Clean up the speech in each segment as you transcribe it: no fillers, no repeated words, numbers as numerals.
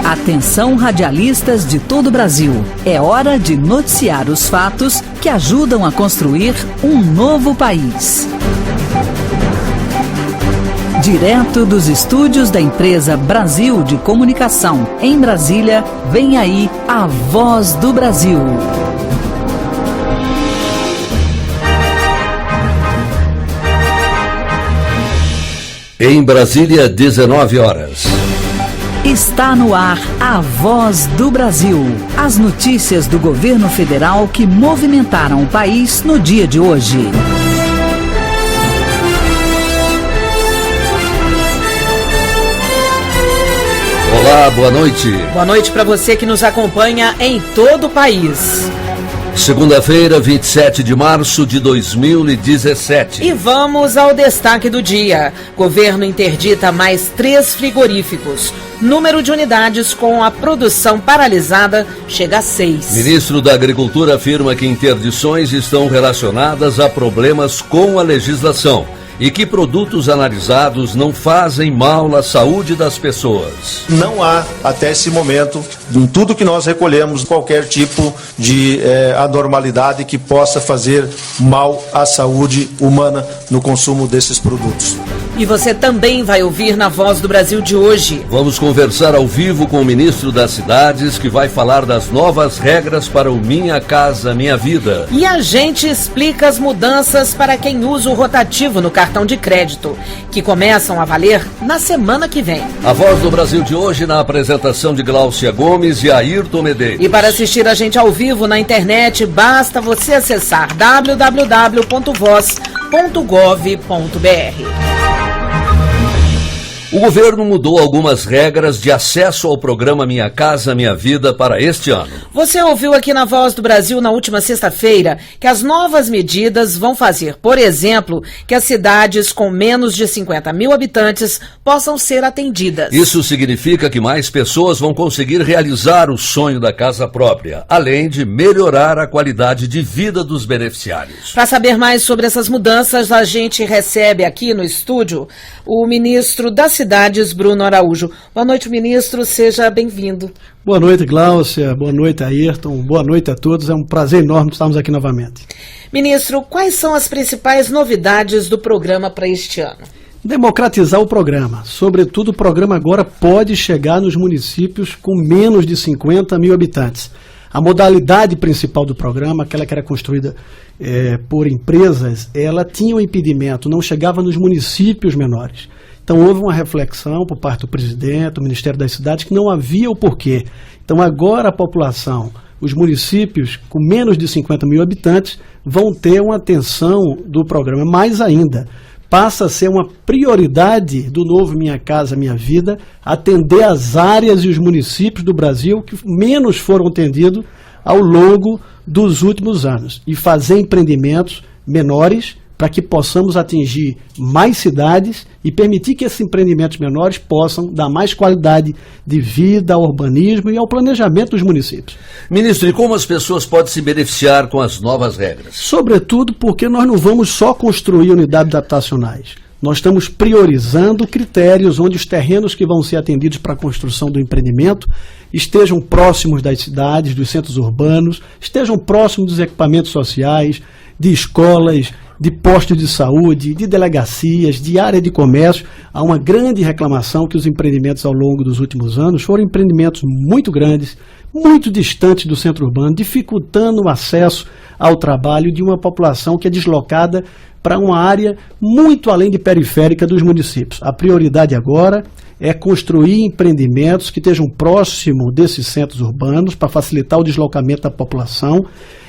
Atenção, radialistas de todo o Brasil. É hora de noticiar os fatos que ajudam a construir um novo país. Direto dos estúdios da empresa Brasil de Comunicação, em Brasília, vem aí a Voz do Brasil. Em Brasília, 19 horas. Está no ar a Voz do Brasil. As notícias do governo federal que movimentaram o país no dia de hoje. Olá, boa noite. Boa noite para você que nos acompanha em todo o país. Segunda-feira, 27 de março de 2017. E vamos ao destaque do dia. Governo interdita mais 3 frigoríficos. Número de unidades com a produção paralisada chega a 6. Ministro da Agricultura afirma que interdições estão relacionadas a problemas com a legislação e que produtos analisados não fazem mal à saúde das pessoas. Não há, até esse momento, em tudo que nós recolhemos, qualquer tipo de anormalidade que possa fazer mal à saúde humana no consumo desses produtos. E você também vai ouvir na Voz do Brasil de hoje. Vamos conversar ao vivo com o ministro das Cidades, que vai falar das novas regras para o Minha Casa Minha Vida. E a gente explica as mudanças para quem usa o rotativo no cartão de crédito, que começam a valer na semana que vem. A Voz do Brasil de hoje na apresentação de Gláucia Gomes e Ayrton Medeiros. E para assistir a gente ao vivo na internet, basta você acessar www.voz.gov.br. O governo mudou algumas regras de acesso ao programa Minha Casa Minha Vida para este ano. Você ouviu aqui na Voz do Brasil na última sexta-feira que as novas medidas vão fazer, por exemplo, que as cidades com menos de 50 mil habitantes possam ser atendidas. Isso significa que mais pessoas vão conseguir realizar o sonho da casa própria, além de melhorar a qualidade de vida dos beneficiários. Para saber mais sobre essas mudanças, a gente recebe aqui no estúdio o ministro das Cidades, Bruno Araújo. Boa noite, ministro, seja bem-vindo. Boa noite, Gláucia, boa noite, Ayrton, boa noite a todos, é um prazer enorme estarmos aqui novamente. Ministro, quais são as principais novidades do programa para este ano? Democratizar o programa, sobretudo o programa agora pode chegar nos municípios com menos de 50 mil habitantes. A modalidade principal do programa, aquela que era construída por empresas, ela tinha um impedimento, não chegava nos municípios menores. Então houve uma reflexão por parte do presidente, do Ministério das Cidades, que não havia o porquê. Então agora a população, os municípios com menos de 50 mil habitantes vão ter uma atenção do programa. Mais ainda, passa a ser uma prioridade do novo Minha Casa Minha Vida atender as áreas e os municípios do Brasil que menos foram atendidos ao longo dos últimos anos e fazer empreendimentos menores para que possamos atingir mais cidades e permitir que esses empreendimentos menores possam dar mais qualidade de vida ao urbanismo e ao planejamento dos municípios. Ministro, e como as pessoas podem se beneficiar com as novas regras? Sobretudo porque nós não vamos só construir unidades habitacionais. Nós estamos priorizando critérios onde os terrenos que vão ser atendidos para a construção do empreendimento estejam próximos das cidades, dos centros urbanos, estejam próximos dos equipamentos sociais, de escolas, de postos de saúde, de delegacias, de área de comércio. Há uma grande reclamação que os empreendimentos ao longo dos últimos anos foram empreendimentos muito grandes, muito distantes do centro urbano, dificultando o acesso ao trabalho de uma população que é deslocada para uma área muito além de periférica dos municípios. A prioridade agora é construir empreendimentos que estejam próximo desses centros urbanos para facilitar o deslocamento da população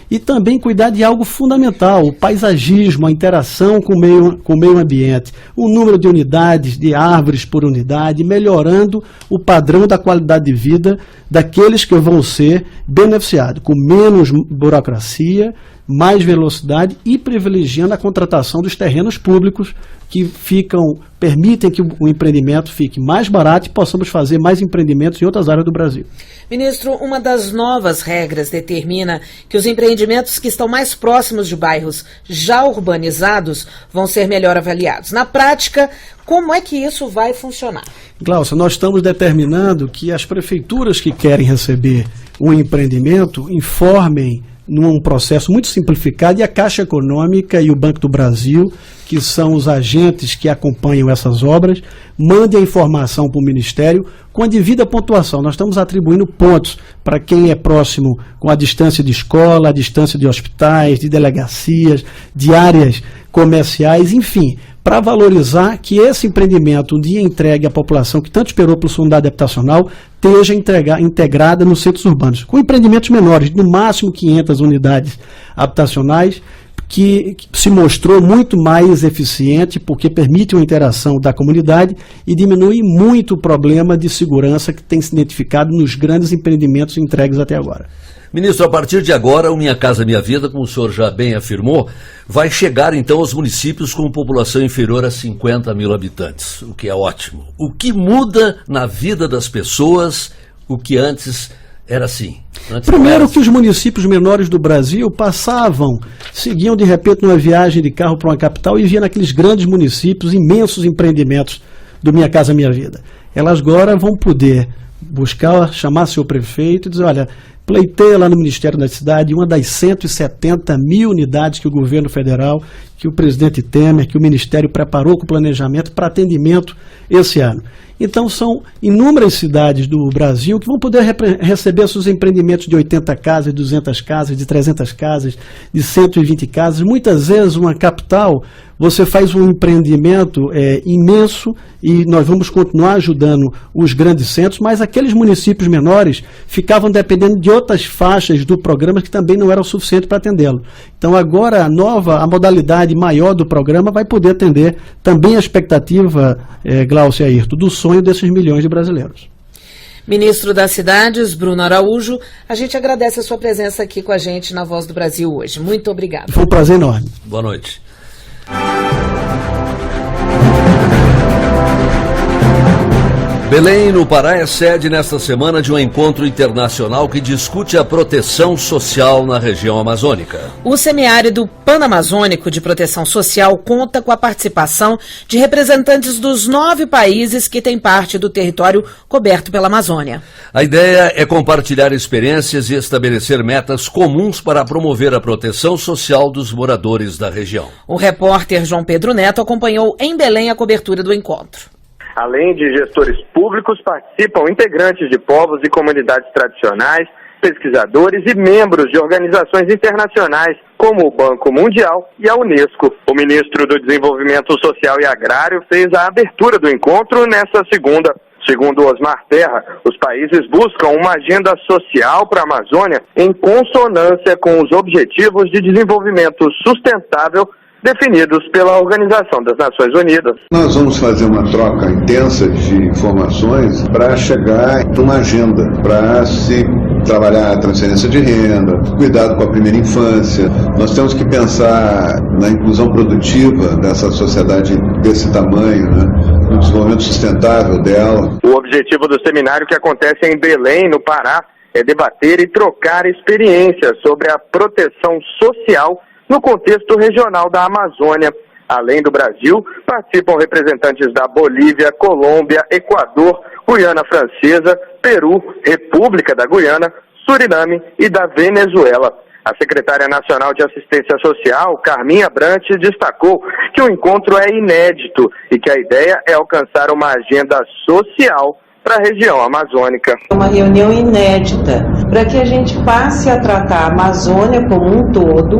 e também cuidar de algo fundamental, o paisagismo, a interação com o meio ambiente, o número de unidades, de árvores por unidade, melhorando o padrão da qualidade de vida daqueles que vão ser beneficiados, com menos burocracia, mais velocidade e privilegiando a contratação dos terrenos públicos que permitem que o empreendimento fique mais barato e possamos fazer mais empreendimentos em outras áreas do Brasil. Ministro, uma das novas regras determina que os empreendimentos que estão mais próximos de bairros já urbanizados vão ser melhor avaliados. Na prática, como é que isso vai funcionar? Glaucia, nós estamos determinando que as prefeituras que querem receber um empreendimento informem num processo muito simplificado, e a Caixa Econômica e o Banco do Brasil, que são os agentes que acompanham essas obras, mandem a informação para o Ministério com a devida pontuação. Nós estamos atribuindo pontos para quem é próximo com a distância de escola, a distância de hospitais, de delegacias, de áreas comerciais, enfim, para valorizar que esse empreendimento, um dia entregue à população que tanto esperou pelo Fundo Habitacional, esteja integrada nos centros urbanos, com empreendimentos menores, no máximo 500 unidades habitacionais, que se mostrou muito mais eficiente porque permite uma interação da comunidade e diminui muito o problema de segurança que tem se identificado nos grandes empreendimentos entregues até agora. Ministro, a partir de agora, o Minha Casa Minha Vida, como o senhor já bem afirmou, vai chegar então aos municípios com população inferior a 50 mil habitantes, o que é ótimo. O que muda na vida das pessoas, o que antes era assim? Primeiro que os municípios menores do Brasil seguiam de repente numa viagem de carro para uma capital e viam naqueles grandes municípios imensos empreendimentos do Minha Casa Minha Vida. Elas agora vão poder chamar seu prefeito e dizer, olha, pleiteia lá no Ministério da Cidade uma das 170 mil unidades que o governo federal, que o presidente Temer, que o Ministério preparou com o planejamento para atendimento esse ano. Então são inúmeras cidades do Brasil que vão poder receber seus empreendimentos de 80 casas, de 200 casas, de 300 casas, de 120 casas. Muitas vezes uma capital, você faz um empreendimento imenso e nós vamos continuar ajudando os grandes centros, mas aqueles municípios menores ficavam dependendo de outras faixas do programa que também não eram suficientes para atendê-lo. Então agora a modalidade maior do programa vai poder atender também a expectativa, Glaucia Ayrton, do sonho desses milhões de brasileiros. Ministro das Cidades, Bruno Araújo, a gente agradece a sua presença aqui com a gente na Voz do Brasil hoje. Muito obrigado. Foi um prazer enorme. Boa noite. Belém, no Pará, é sede nesta semana de um encontro internacional que discute a proteção social na região amazônica. O semiárido panamazônico de proteção social conta com a participação de representantes dos 9 países que têm parte do território coberto pela Amazônia. A ideia é compartilhar experiências e estabelecer metas comuns para promover a proteção social dos moradores da região. O repórter João Pedro Neto acompanhou em Belém a cobertura do encontro. Além de gestores públicos, participam integrantes de povos e comunidades tradicionais, pesquisadores e membros de organizações internacionais, como o Banco Mundial e a Unesco. O ministro do Desenvolvimento Social e Agrário fez a abertura do encontro nesta segunda. Segundo Osmar Terra, os países buscam uma agenda social para a Amazônia em consonância com os Objetivos de Desenvolvimento Sustentável definidos pela Organização das Nações Unidas. Nós vamos fazer uma troca intensa de informações para chegar a uma agenda, para se trabalhar a transferência de renda, cuidado com a primeira infância. Nós temos que pensar na inclusão produtiva dessa sociedade desse tamanho, no desenvolvimento sustentável dela. O objetivo do seminário, que acontece em Belém, no Pará, é debater e trocar experiências sobre a proteção social no contexto regional da Amazônia. Além do Brasil, participam representantes da Bolívia, Colômbia, Equador, Guiana Francesa, Peru, República da Guiana, Suriname e da Venezuela. A secretária nacional de Assistência Social, Carminha Brant, destacou que o encontro é inédito e que a ideia é alcançar uma agenda social para a região amazônica. Uma reunião inédita para que a gente passe a tratar a Amazônia como um todo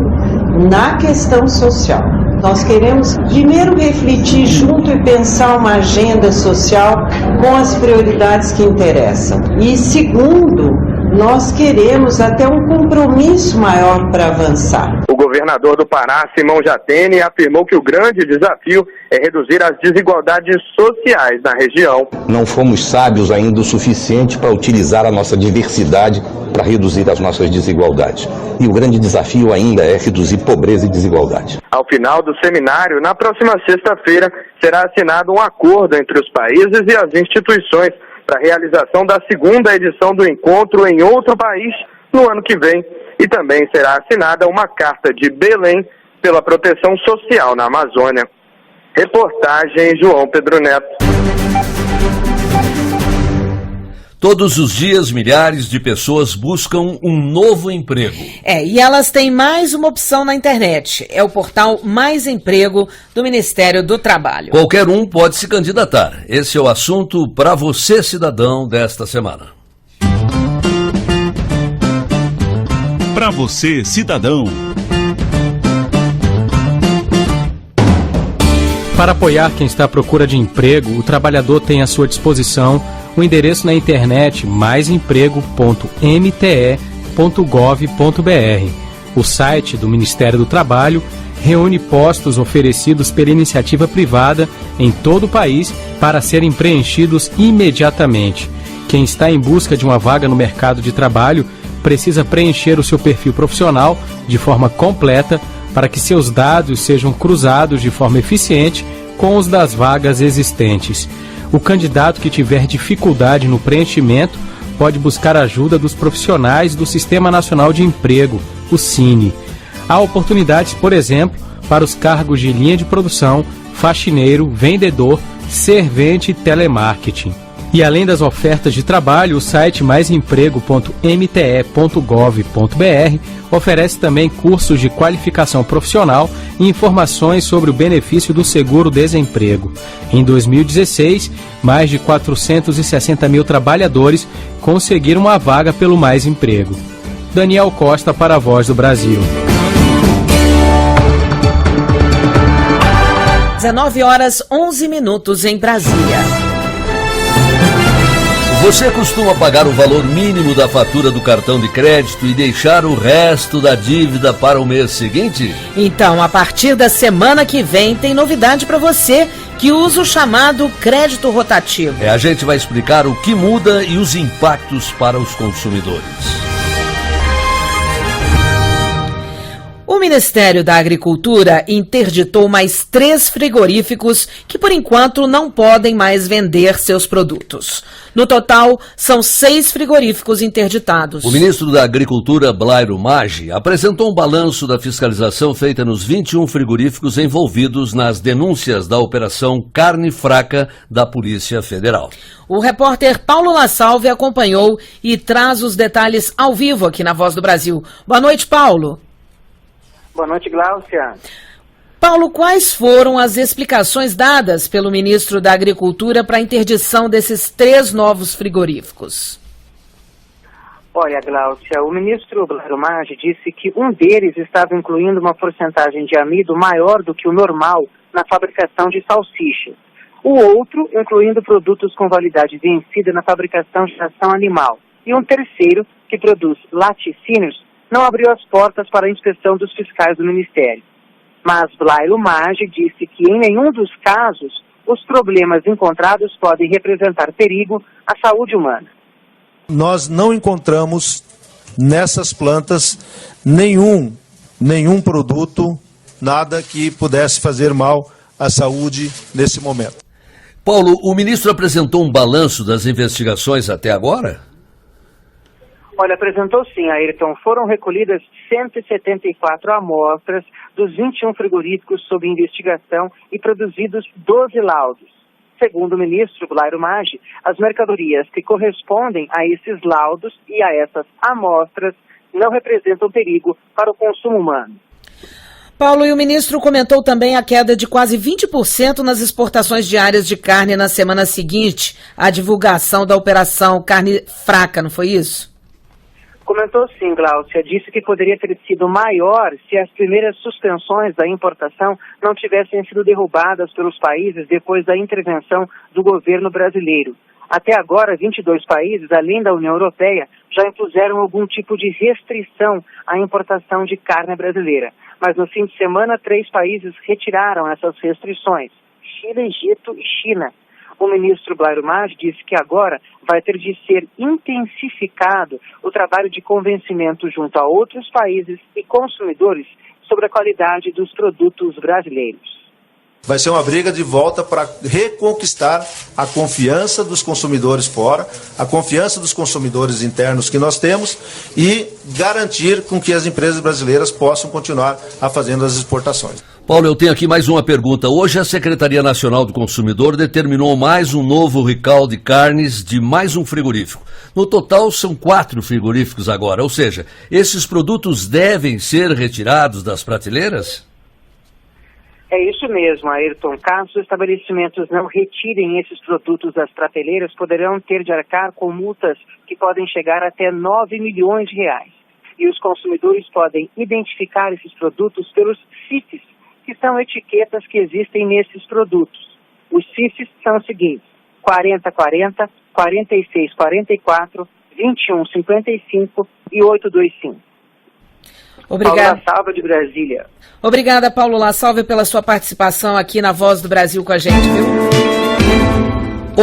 na questão social. Nós queremos primeiro refletir junto e pensar uma agenda social com as prioridades que interessam. E segundo, nós queremos até um compromisso maior para avançar. O governador do Pará, Simão Jatene, afirmou que o grande desafio é reduzir as desigualdades sociais na região. Não fomos sábios ainda o suficiente para utilizar a nossa diversidade para reduzir as nossas desigualdades. E o grande desafio ainda é reduzir pobreza e desigualdade. Ao final do seminário, na próxima sexta-feira, será assinado um acordo entre os países e as instituições para a realização da segunda edição do encontro em outro país no ano que vem. E também será assinada uma carta de Belém pela proteção social na Amazônia. Reportagem João Pedro Neto. Todos os dias, milhares de pessoas buscam um novo emprego. E elas têm mais uma opção na internet. É o portal Mais Emprego do Ministério do Trabalho. Qualquer um pode se candidatar. Esse é o assunto para você, cidadão, desta semana. Para você, cidadão. Para apoiar quem está à procura de emprego, o trabalhador tem à sua disposição o endereço na internet maisemprego.mte.gov.br. O site do Ministério do Trabalho reúne postos oferecidos pela iniciativa privada em todo o país para serem preenchidos imediatamente. Quem está em busca de uma vaga no mercado de trabalho precisa preencher o seu perfil profissional de forma completa para que seus dados sejam cruzados de forma eficiente com os das vagas existentes. O candidato que tiver dificuldade no preenchimento pode buscar ajuda dos profissionais do Sistema Nacional de Emprego, o SINE. Há oportunidades, por exemplo, para os cargos de linha de produção, faxineiro, vendedor, servente e telemarketing. E além das ofertas de trabalho, o site maisemprego.mte.gov.br oferece também cursos de qualificação profissional e informações sobre o benefício do seguro-desemprego. Em 2016, mais de 460 mil trabalhadores conseguiram uma vaga pelo Mais Emprego. Daniel Costa para a Voz do Brasil. 19h11 em Brasília. Você costuma pagar o valor mínimo da fatura do cartão de crédito e deixar o resto da dívida para o mês seguinte? Então, a partir da semana que vem, tem novidade para você que usa o chamado crédito rotativo. A gente vai explicar o que muda e os impactos para os consumidores. O Ministério da Agricultura interditou mais 3 frigoríficos que, por enquanto, não podem mais vender seus produtos. No total, são 6 frigoríficos interditados. O ministro da Agricultura, Blairo Maggi, apresentou um balanço da fiscalização feita nos 21 frigoríficos envolvidos nas denúncias da Operação Carne Fraca da Polícia Federal. O repórter Paulo La Salve acompanhou e traz os detalhes ao vivo aqui na Voz do Brasil. Boa noite, Paulo. Boa noite, Gláucia. Paulo, quais foram as explicações dadas pelo ministro da Agricultura para a interdição desses 3 novos frigoríficos? Olha, Gláucia, o ministro Blairo Maggi disse que um deles estava incluindo uma porcentagem de amido maior do que o normal na fabricação de salsichas. O outro, incluindo produtos com validade vencida na fabricação de ração animal. E um terceiro, que produz laticínios, não abriu as portas para a inspeção dos fiscais do Ministério. Mas Blairo Maggi disse que em nenhum dos casos os problemas encontrados podem representar perigo à saúde humana. Nós não encontramos nessas plantas nenhum produto, nada que pudesse fazer mal à saúde nesse momento. Paulo, o ministro apresentou um balanço das investigações até agora? Olha, apresentou sim, Ayrton. Foram recolhidas 174 amostras dos 21 frigoríficos sob investigação e produzidos 12 laudos. Segundo o ministro Blairo Maggi, as mercadorias que correspondem a esses laudos e a essas amostras não representam perigo para o consumo humano. Paulo, e o ministro comentou também a queda de quase 20% nas exportações diárias de carne na semana seguinte à divulgação da Operação Carne Fraca, não foi isso? Comentou sim, Gláucia. Disse que poderia ter sido maior se as primeiras suspensões da importação não tivessem sido derrubadas pelos países depois da intervenção do governo brasileiro. Até agora, 22 países, além da União Europeia, já impuseram algum tipo de restrição à importação de carne brasileira. Mas no fim de semana, 3 países retiraram essas restrições: Chile, Egito e China. O ministro Blairo Maggi disse que agora vai ter de ser intensificado o trabalho de convencimento junto a outros países e consumidores sobre a qualidade dos produtos brasileiros. Vai ser uma briga de volta para reconquistar a confiança dos consumidores fora, a confiança dos consumidores internos que nós temos e garantir com que as empresas brasileiras possam continuar a fazendo as exportações. Paulo, eu tenho aqui mais uma pergunta. Hoje a Secretaria Nacional do Consumidor determinou mais um novo recall de carnes de mais um frigorífico. No total são 4 frigoríficos agora, ou seja, esses produtos devem ser retirados das prateleiras? É isso mesmo, Ayrton. Caso os estabelecimentos não retirem esses produtos das prateleiras, poderão ter de arcar com multas que podem chegar até 9 milhões de reais. E os consumidores podem identificar esses produtos pelos CIFs, que são etiquetas que existem nesses produtos. Os CIFs são os seguintes: 4040, 4644, 2155 e 825. Obrigada. Paulo La Salve de Brasília. Obrigada, Paulo La Salve, pela sua participação aqui na Voz do Brasil com a gente, viu?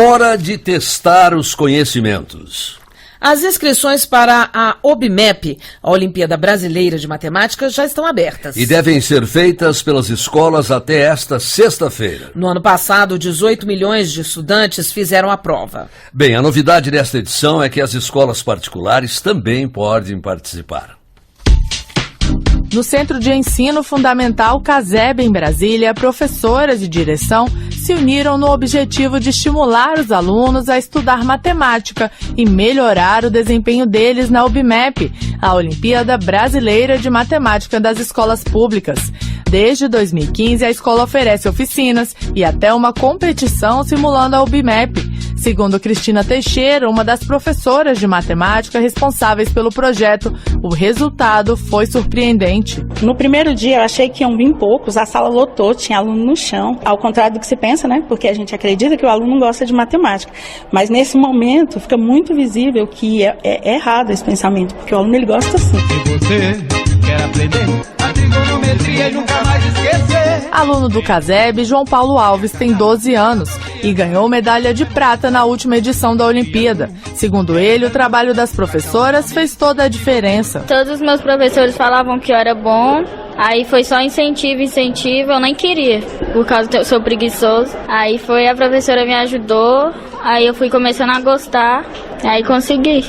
Hora de testar os conhecimentos. As inscrições para a OBMEP, a Olimpíada Brasileira de Matemática, já estão abertas. E devem ser feitas pelas escolas até esta sexta-feira. No ano passado, 18 milhões de estudantes fizeram a prova. Bem, a novidade desta edição é que as escolas particulares também podem participar. No Centro de Ensino Fundamental CASEB, em Brasília, professoras e direção se uniram no objetivo de estimular os alunos a estudar matemática e melhorar o desempenho deles na OBMEP, a Olimpíada Brasileira de Matemática das Escolas Públicas. Desde 2015, a escola oferece oficinas e até uma competição simulando a OBMEP. Segundo Cristina Teixeira, uma das professoras de matemática responsáveis pelo projeto, o resultado foi surpreendente. No primeiro dia eu achei que iam vir poucos, a sala lotou, tinha aluno no chão, ao contrário do que se pensa, né? Porque a gente acredita que o aluno gosta de matemática. Mas nesse momento fica muito visível que é errado esse pensamento, porque o aluno ele gosta sim. Se você quer aprender a trigonometria e nunca mais esquecer. Aluno do CASEB, João Paulo Alves tem 12 anos e ganhou medalha de prata na última edição da Olimpíada. Segundo ele, o trabalho das professoras fez toda a diferença. Todos os meus professores falavam que eu era bom, aí foi só incentivo, eu nem queria, por causa que eu sou preguiçoso. Aí foi a professora me ajudou, aí eu fui começando a gostar, aí consegui.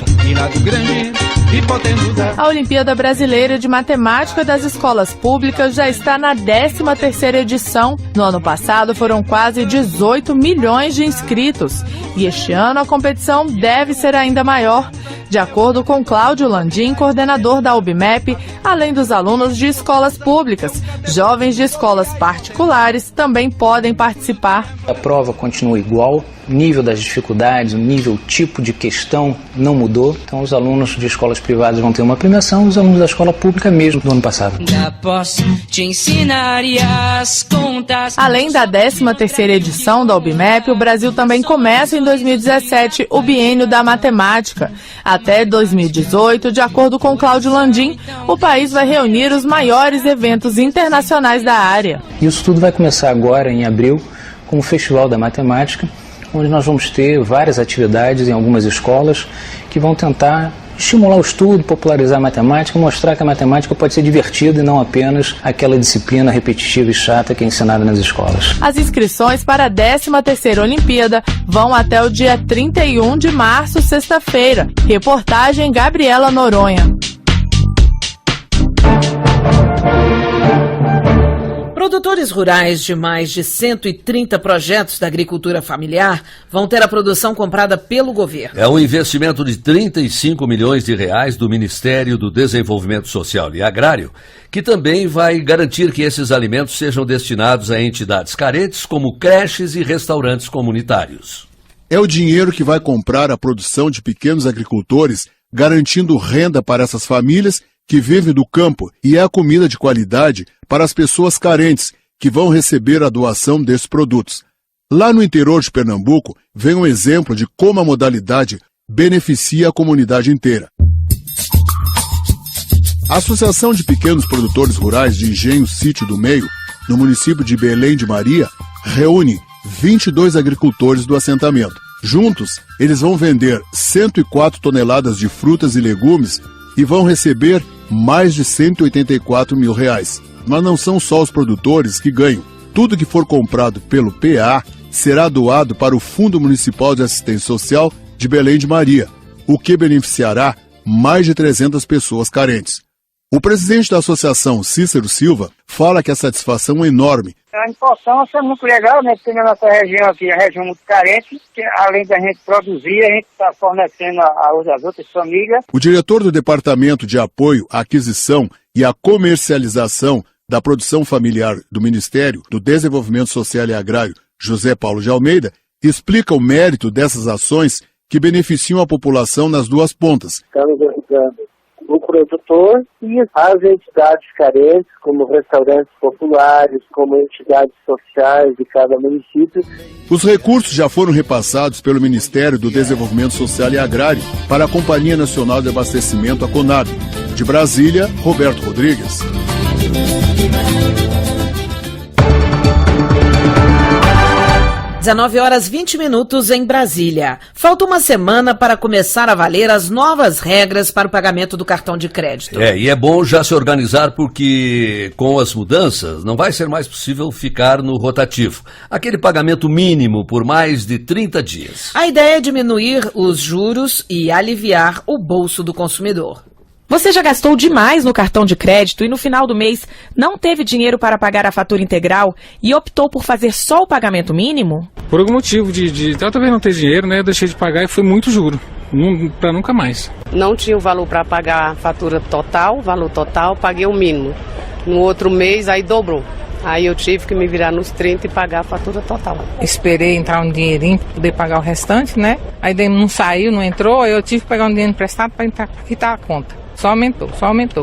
A Olimpíada Brasileira de Matemática das Escolas Públicas já está na 13ª edição. No ano passado foram quase 18 milhões de inscritos e este ano a competição deve ser ainda maior. De acordo com Cláudio Landim, coordenador da OBMEP, além dos alunos de escolas públicas, jovens de escolas particulares também podem participar. A prova continua igual, o nível das dificuldades, o nível, tipo de questão não mudou. Então os alunos de escolas privadas vão ter uma premiação, os alunos da escola pública mesmo do ano passado. Além da 13ª edição da OBMEP, o Brasil também começa em 2017 o biênio da matemática. Até 2018, de acordo com Cláudio Landim, o país vai reunir os maiores eventos internacionais da área. Isso tudo vai começar agora, em abril, com o Festival da Matemática, onde nós vamos ter várias atividades em algumas escolas que vão tentar estimular o estudo, popularizar a matemática, mostrar que a matemática pode ser divertida e não apenas aquela disciplina repetitiva e chata que é ensinada nas escolas. As inscrições para a 13ª Olimpíada vão até o dia 31 de março, sexta-feira. Reportagem Gabriela Noronha. Produtores rurais de mais de 130 projetos da agricultura familiar vão ter a produção comprada pelo governo. É um investimento de 35 milhões de reais do Ministério do Desenvolvimento Social e Agrário, que também vai garantir que esses alimentos sejam destinados a entidades carentes, como creches e restaurantes comunitários. É o dinheiro que vai comprar a produção de pequenos agricultores, garantindo renda para essas famílias que vivem do campo, e é a comida de qualidade para as pessoas carentes que vão receber a doação desses produtos. Lá no interior de Pernambuco, vem um exemplo de como a modalidade beneficia a comunidade inteira. A Associação de Pequenos Produtores Rurais de Engenho Sítio do Meio, no município de Belém de Maria, reúne 22 agricultores do assentamento. Juntos, eles vão vender 104 toneladas de frutas e legumes e vão receber mais de R$184 mil. Mas não são só os produtores que ganham. Tudo que for comprado pelo PA será doado para o Fundo Municipal de Assistência Social de Belém de Maria, o que beneficiará mais de 300 pessoas carentes. O presidente da associação, Cícero Silva, fala que a satisfação é enorme. A importância é muito legal, né? Porque na nossa região aqui é uma região muito carente, que além da gente produzir, a gente está fornecendo às outras famílias. O diretor do Departamento de Apoio à Aquisição e à Comercialização da Produção Familiar do Ministério do Desenvolvimento Social e Agrário, José Paulo de Almeida, explica o mérito dessas ações que beneficiam a população nas duas pontas. Estamos ajudando o produtor e as entidades carentes, como restaurantes populares, como entidades sociais de cada município. Os recursos já foram repassados pelo Ministério do Desenvolvimento Social e Agrário para a Companhia Nacional de Abastecimento, a CONAB. De Brasília, Roberto Rodrigues. 19h20 em Brasília. Falta uma semana para começar a valer as novas regras para o pagamento do cartão de crédito. E é bom já se organizar porque com as mudanças não vai ser mais possível ficar no rotativo. Aquele pagamento mínimo por mais de 30 dias. A ideia é diminuir os juros e aliviar o bolso do consumidor. Você já gastou demais no cartão de crédito e no final do mês não teve dinheiro para pagar a fatura integral e optou por fazer só o pagamento mínimo? Por algum motivo eu também não ter dinheiro, né? Eu deixei de pagar e foi muito juro, para nunca mais. Não tinha o valor para pagar a fatura total, valor total, paguei o mínimo. No outro mês aí dobrou. Aí eu tive que me virar nos 30 e pagar a fatura total. Esperei entrar um dinheirinho para poder pagar o restante, né? Aí não saiu, não entrou, aí eu tive que pegar um dinheiro emprestado para quitar a conta. Só aumentou.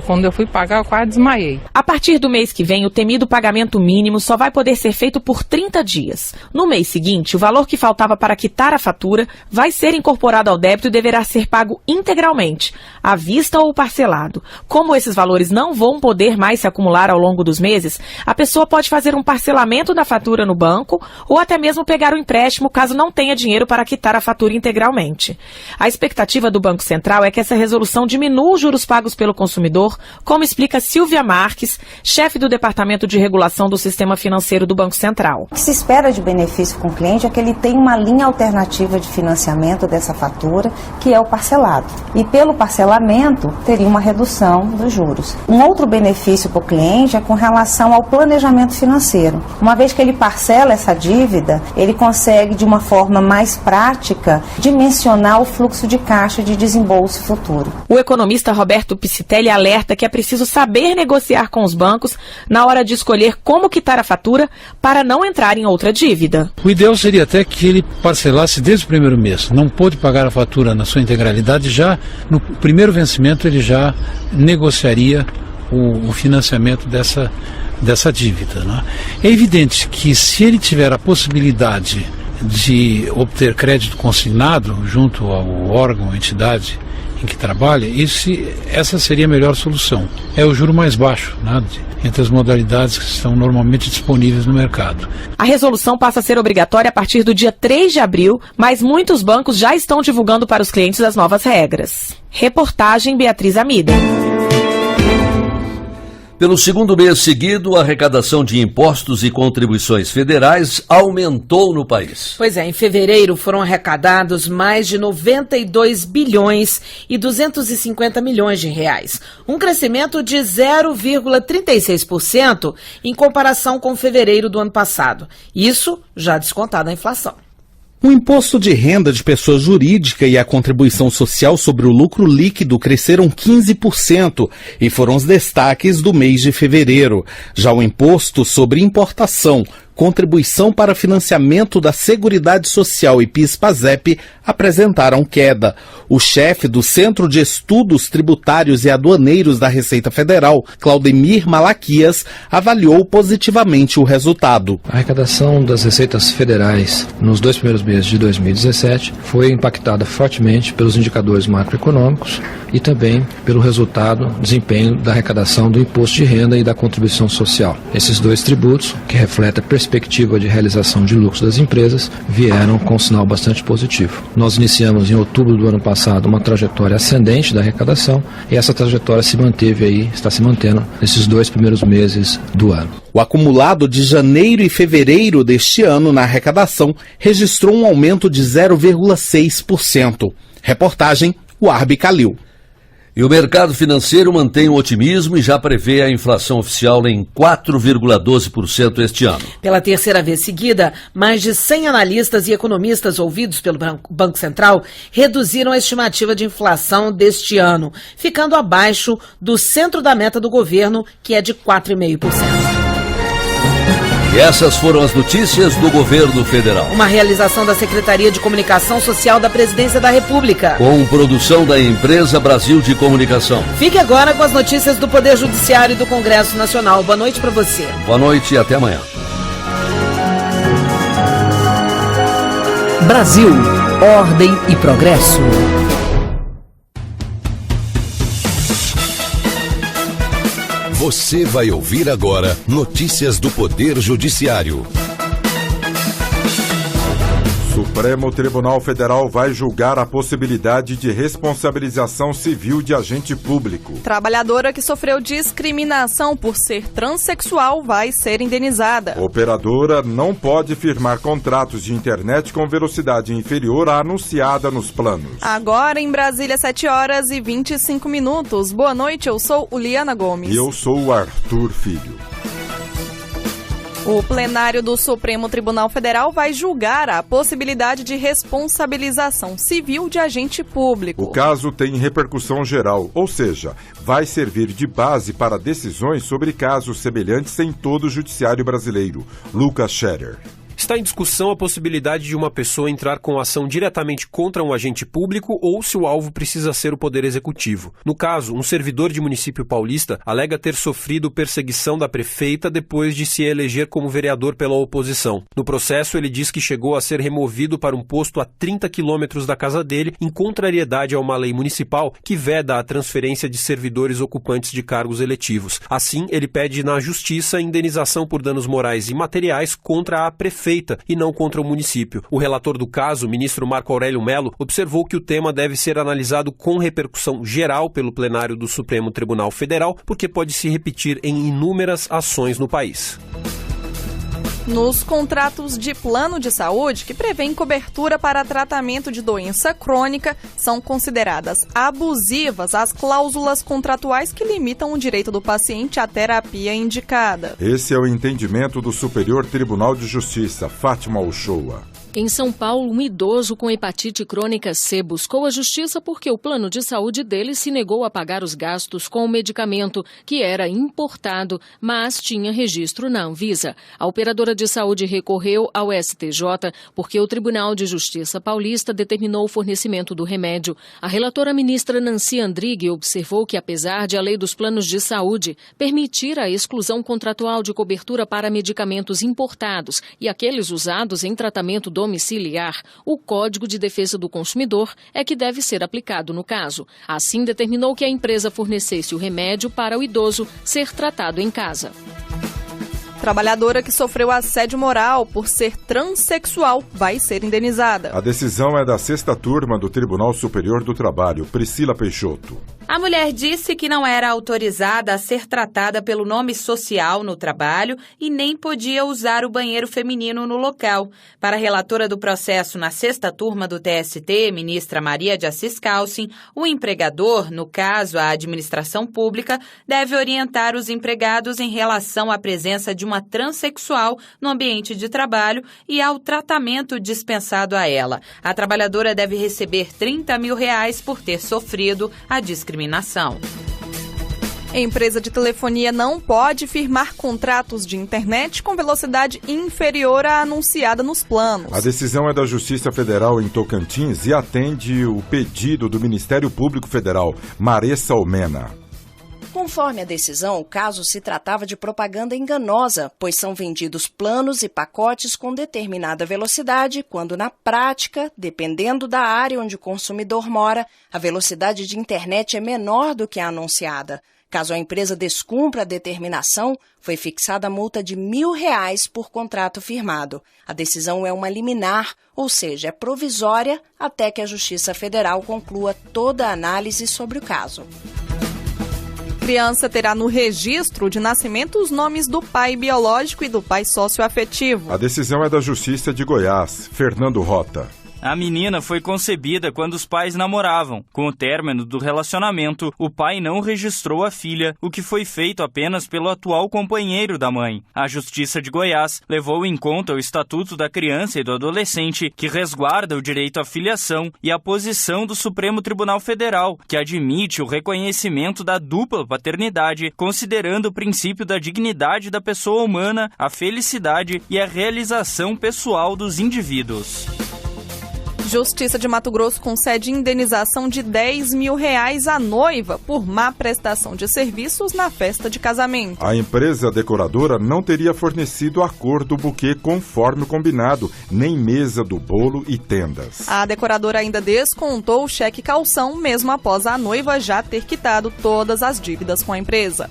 Quando eu fui pagar, eu quase desmaiei. A partir do mês que vem, o temido pagamento mínimo só vai poder ser feito por 30 dias. No mês seguinte, o valor que faltava para quitar a fatura vai ser incorporado ao débito e deverá ser pago integralmente, à vista ou parcelado. Como esses valores não vão poder mais se acumular ao longo dos meses, a pessoa pode fazer um parcelamento da fatura no banco ou até mesmo pegar o empréstimo caso não tenha dinheiro para quitar a fatura integralmente. A expectativa do Banco Central é que essa resolução diminua os juros pagos pelo consumidor, como explica Silvia Marques, chefe do Departamento de Regulação do Sistema Financeiro do Banco Central. O que se espera de benefício com o cliente é que ele tenha uma linha alternativa de financiamento dessa fatura, que é o parcelado. E pelo parcelamento, teria uma redução dos juros. Um outro benefício para o cliente é com relação ao planejamento financeiro. Uma vez que ele parcela essa dívida, ele consegue, de uma forma mais prática, dimensionar o fluxo de caixa de desembolso futuro. O economista Roberto Piscitelli alerta que é preciso saber negociar com os bancos na hora de escolher como quitar a fatura para não entrar em outra dívida. O ideal seria até que ele parcelasse desde o primeiro mês. Não pôde pagar a fatura na sua integralidade, já no primeiro vencimento ele já negociaria o financiamento dessa dívida, né? É evidente que se ele tiver a possibilidade de obter crédito consignado junto ao órgão, à entidade em que trabalha, essa seria a melhor solução. É o juro mais baixo, né, entre as modalidades que estão normalmente disponíveis no mercado. A resolução passa a ser obrigatória a partir do dia 3 de abril, mas muitos bancos já estão divulgando para os clientes as novas regras. Reportagem Beatriz Amida. Pelo segundo mês seguido, a arrecadação de impostos e contribuições federais aumentou no país. Pois é, em fevereiro foram arrecadados mais de 92 bilhões e 250 milhões de reais. Um crescimento de 0,36% em comparação com fevereiro do ano passado. Isso já descontado a inflação. O imposto de renda de pessoa jurídica e a contribuição social sobre o lucro líquido cresceram 15% e foram os destaques do mês de fevereiro. Já o imposto sobre importação, Contribuição para Financiamento da Seguridade Social e PIS/PASEP apresentaram queda. O chefe do Centro de Estudos Tributários e Aduaneiros da Receita Federal, Claudemir Malaquias, avaliou positivamente o resultado. A arrecadação das receitas federais nos 2 primeiros meses de 2017 foi impactada fortemente pelos indicadores macroeconômicos e também pelo resultado, desempenho da arrecadação do imposto de renda e da contribuição social. Esses 2 tributos, que refletem a perspectiva de realização de lucros das empresas, vieram com um sinal bastante positivo. Nós iniciamos em outubro do ano passado uma trajetória ascendente da arrecadação e essa trajetória está se mantendo nesses 2 primeiros meses do ano. O acumulado de janeiro e fevereiro deste ano na arrecadação registrou um aumento de 0,6%. Reportagem Warbi Kalil. E o mercado financeiro mantém o otimismo e já prevê a inflação oficial em 4,12% este ano. Pela terceira vez seguida, mais de 100 analistas e economistas ouvidos pelo Banco Central reduziram a estimativa de inflação deste ano, ficando abaixo do centro da meta do governo, que é de 4,5%. E essas foram as notícias do governo federal. Uma realização da Secretaria de Comunicação Social da Presidência da República. Com produção da Empresa Brasil de Comunicação. Fique agora com as notícias do Poder Judiciário e do Congresso Nacional. Boa noite para você. Boa noite e até amanhã. Brasil, ordem e progresso. Você vai ouvir agora notícias do Poder Judiciário. Supremo Tribunal Federal vai julgar a possibilidade de responsabilização civil de agente público. Trabalhadora que sofreu discriminação por ser transexual vai ser indenizada. Operadora não pode firmar contratos de internet com velocidade inferior à anunciada nos planos. Agora em Brasília, 7h25. Boa noite, eu sou Uliana Gomes. E eu sou o Arthur Filho. O plenário do Supremo Tribunal Federal vai julgar a possibilidade de responsabilização civil de agente público. O caso tem repercussão geral, ou seja, vai servir de base para decisões sobre casos semelhantes em todo o judiciário brasileiro. Lucas Scherer. Está em discussão a possibilidade de uma pessoa entrar com ação diretamente contra um agente público ou se o alvo precisa ser o Poder Executivo. No caso, um servidor de município paulista alega ter sofrido perseguição da prefeita depois de se eleger como vereador pela oposição. No processo, ele diz que chegou a ser removido para um posto a 30 quilômetros da casa dele, em contrariedade a uma lei municipal que veda a transferência de servidores ocupantes de cargos eletivos. Assim, ele pede na Justiça indenização por danos morais e materiais contra a prefeita e não contra o município. O relator do caso, o ministro Marco Aurélio Mello, observou que o tema deve ser analisado com repercussão geral pelo plenário do Supremo Tribunal Federal, porque pode se repetir em inúmeras ações no país. Nos contratos de plano de saúde que prevêem cobertura para tratamento de doença crônica, são consideradas abusivas as cláusulas contratuais que limitam o direito do paciente à terapia indicada. Esse é o entendimento do Superior Tribunal de Justiça, Fátima Uchoa. Em São Paulo, um idoso com hepatite crônica C buscou a justiça porque o plano de saúde dele se negou a pagar os gastos com o medicamento, que era importado, mas tinha registro na Anvisa. A operadora de saúde recorreu ao STJ porque o Tribunal de Justiça paulista determinou o fornecimento do remédio. A relatora ministra Nancy Andrighi observou que, apesar de a lei dos planos de saúde permitir a exclusão contratual de cobertura para medicamentos importados e aqueles usados em tratamento domiciliar, o Código de Defesa do Consumidor é que deve ser aplicado no caso. Assim, determinou que a empresa fornecesse o remédio para o idoso ser tratado em casa. Trabalhadora que sofreu assédio moral por ser transexual vai ser indenizada. A decisão é da 6ª turma do Tribunal Superior do Trabalho, Priscila Peixoto. A mulher disse que não era autorizada a ser tratada pelo nome social no trabalho e nem podia usar o banheiro feminino no local. Para a relatora do processo na 6ª turma do TST, ministra Maria de Assis Calcin, o empregador, no caso a administração pública, deve orientar os empregados em relação à presença de uma transexual no ambiente de trabalho e ao tratamento dispensado a ela. A trabalhadora deve receber R$30 mil por ter sofrido a discriminação. A empresa de telefonia não pode firmar contratos de internet com velocidade inferior à anunciada nos planos. A decisão é da Justiça Federal em Tocantins e atende o pedido do Ministério Público Federal, Maressa Almena. Conforme a decisão, o caso se tratava de propaganda enganosa, pois são vendidos planos e pacotes com determinada velocidade, quando na prática, dependendo da área onde o consumidor mora, a velocidade de internet é menor do que a anunciada. Caso a empresa descumpra a determinação, foi fixada a multa de R$1.000 por contrato firmado. A decisão é uma liminar, ou seja, é provisória até que a Justiça Federal conclua toda a análise sobre o caso. Criança terá no registro de nascimento os nomes do pai biológico e do pai socioafetivo. A decisão é da Justiça de Goiás, Fernando Rota. A menina foi concebida quando os pais namoravam. Com o término do relacionamento, o pai não registrou a filha, o que foi feito apenas pelo atual companheiro da mãe. A Justiça de Goiás levou em conta o Estatuto da Criança e do Adolescente, que resguarda o direito à filiação, e a posição do Supremo Tribunal Federal, que admite o reconhecimento da dupla paternidade, considerando o princípio da dignidade da pessoa humana, a felicidade e a realização pessoal dos indivíduos. Justiça de Mato Grosso concede indenização de R$10.000 à noiva por má prestação de serviços na festa de casamento. A empresa decoradora não teria fornecido a cor do buquê conforme o combinado, nem mesa do bolo e tendas. A decoradora ainda descontou o cheque calção, mesmo após a noiva já ter quitado todas as dívidas com a empresa.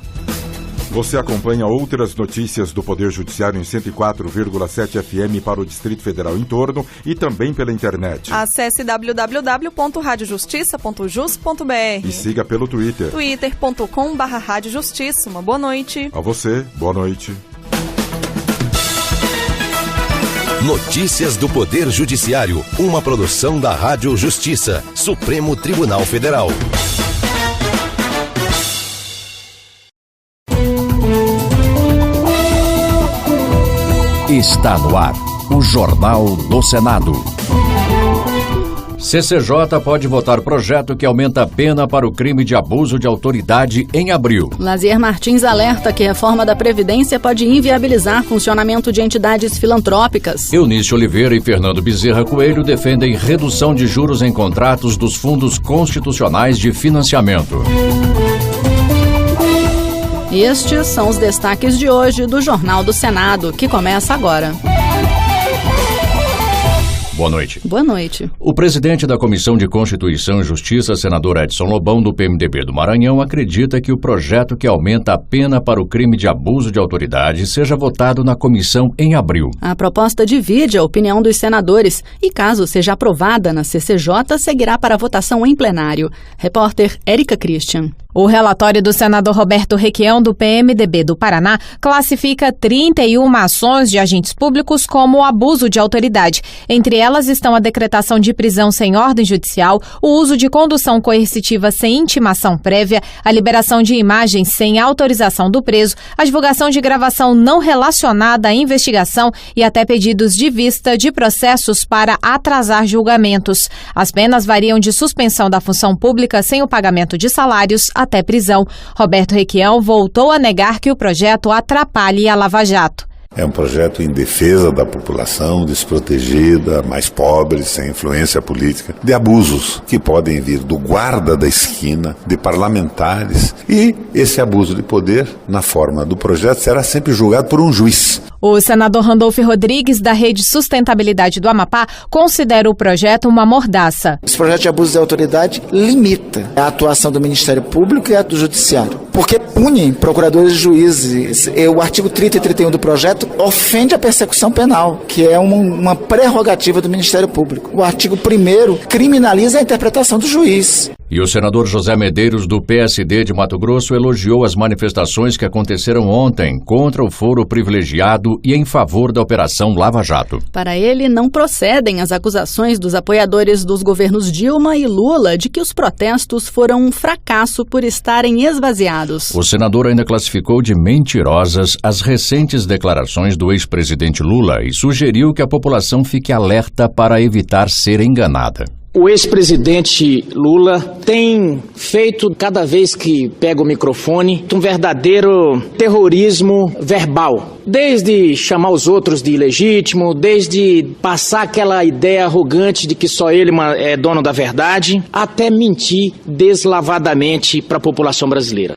Você acompanha outras notícias do Poder Judiciário em 104,7 FM para o Distrito Federal em torno e também pela internet. Acesse www.radiojustiça.jus.br e siga pelo Twitter. twitter.com/radiojustiça. Uma boa noite. A você, boa noite. Notícias do Poder Judiciário, uma produção da Rádio Justiça, Supremo Tribunal Federal. Está no ar, o Jornal do Senado. CCJ pode votar projeto que aumenta a pena para o crime de abuso de autoridade em abril. Lazier Martins alerta que a reforma da Previdência pode inviabilizar funcionamento de entidades filantrópicas. Eunice Oliveira e Fernando Bezerra Coelho defendem redução de juros em contratos dos fundos constitucionais de financiamento. Estes são os destaques de hoje do Jornal do Senado, que começa agora. Boa noite. Boa noite. O presidente da Comissão de Constituição e Justiça, senador Edson Lobão, do PMDB do Maranhão, acredita que o projeto que aumenta a pena para o crime de abuso de autoridade seja votado na comissão em abril. A proposta divide a opinião dos senadores e, caso seja aprovada na CCJ, seguirá para votação em plenário. Repórter Érica Christian. O relatório do senador Roberto Requião, do PMDB do Paraná, classifica 31 ações de agentes públicos como abuso de autoridade. Entre elas estão a decretação de prisão sem ordem judicial, o uso de condução coercitiva sem intimação prévia, a liberação de imagens sem autorização do preso, a divulgação de gravação não relacionada à investigação e até pedidos de vista de processos para atrasar julgamentos. As penas variam de suspensão da função pública sem o pagamento de salários até prisão. Roberto Requião voltou a negar que o projeto atrapalhe a Lava Jato. É um projeto em defesa da população desprotegida, mais pobre, sem influência política, de abusos que podem vir do guarda da esquina, de parlamentares, e esse abuso de poder, na forma do projeto, será sempre julgado por um juiz. O senador Randolfo Rodrigues, da Rede Sustentabilidade do Amapá, considera o projeto uma mordaça. Esse projeto de abuso de autoridade limita a atuação do Ministério Público e a do Judiciário, porque pune procuradores e juízes. O artigo 30 e 31 do projeto ofende a persecução penal, que é uma prerrogativa do Ministério Público. O artigo 1º criminaliza a interpretação do juiz. E o senador José Medeiros, do PSD de Mato Grosso, elogiou as manifestações que aconteceram ontem contra o foro privilegiado e em favor da Operação Lava Jato. Para ele, não procedem as acusações dos apoiadores dos governos Dilma e Lula de que os protestos foram um fracasso por estarem esvaziados. O senador ainda classificou de mentirosas as recentes declarações do ex-presidente Lula e sugeriu que a população fique alerta para evitar ser enganada. O ex-presidente Lula tem feito, cada vez que pega o microfone, um verdadeiro terrorismo verbal. Desde chamar os outros de ilegítimo, desde passar aquela ideia arrogante de que só ele é dono da verdade, até mentir deslavadamente para a população brasileira.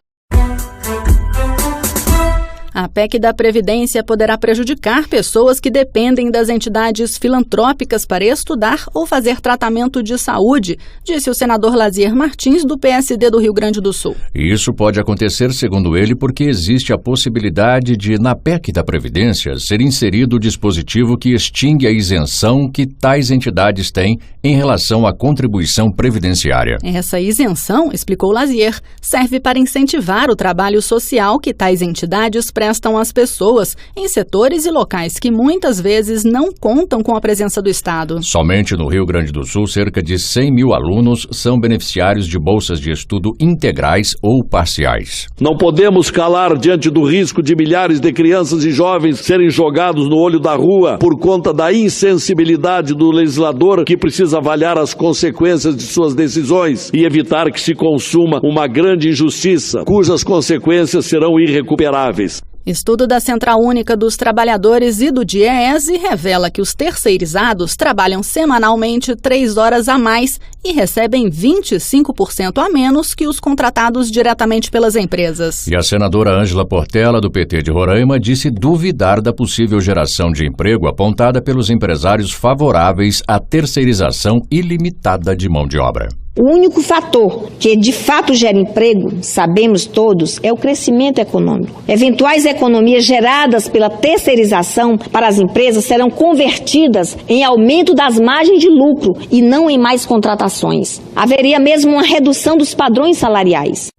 A PEC da Previdência poderá prejudicar pessoas que dependem das entidades filantrópicas para estudar ou fazer tratamento de saúde, disse o senador Lazier Martins, do PSD do Rio Grande do Sul. Isso pode acontecer, segundo ele, porque existe a possibilidade de, na PEC da Previdência, ser inserido o dispositivo que extingue a isenção que tais entidades têm em relação à contribuição previdenciária. Essa isenção, explicou Lazier, serve para incentivar o trabalho social que tais entidades prestam às pessoas em setores e locais que muitas vezes não contam com a presença do Estado. Somente no Rio Grande do Sul, cerca de 100 mil alunos são beneficiários de bolsas de estudo integrais ou parciais. Não podemos calar diante do risco de milhares de crianças e jovens serem jogados no olho da rua por conta da insensibilidade do legislador, que precisa avaliar as consequências de suas decisões e evitar que se consuma uma grande injustiça, cujas consequências serão irrecuperáveis. Estudo da Central Única dos Trabalhadores e do DIEESE revela que os terceirizados trabalham semanalmente 3 horas a mais e recebem 25% a menos que os contratados diretamente pelas empresas. E a senadora Ângela Portela, do PT de Roraima, disse duvidar da possível geração de emprego apontada pelos empresários favoráveis à terceirização ilimitada de mão de obra. O único fator que de fato gera emprego, sabemos todos, é o crescimento econômico. Eventuais economias geradas pela terceirização para as empresas serão convertidas em aumento das margens de lucro e não em mais contratações. Haveria mesmo uma redução dos padrões salariais.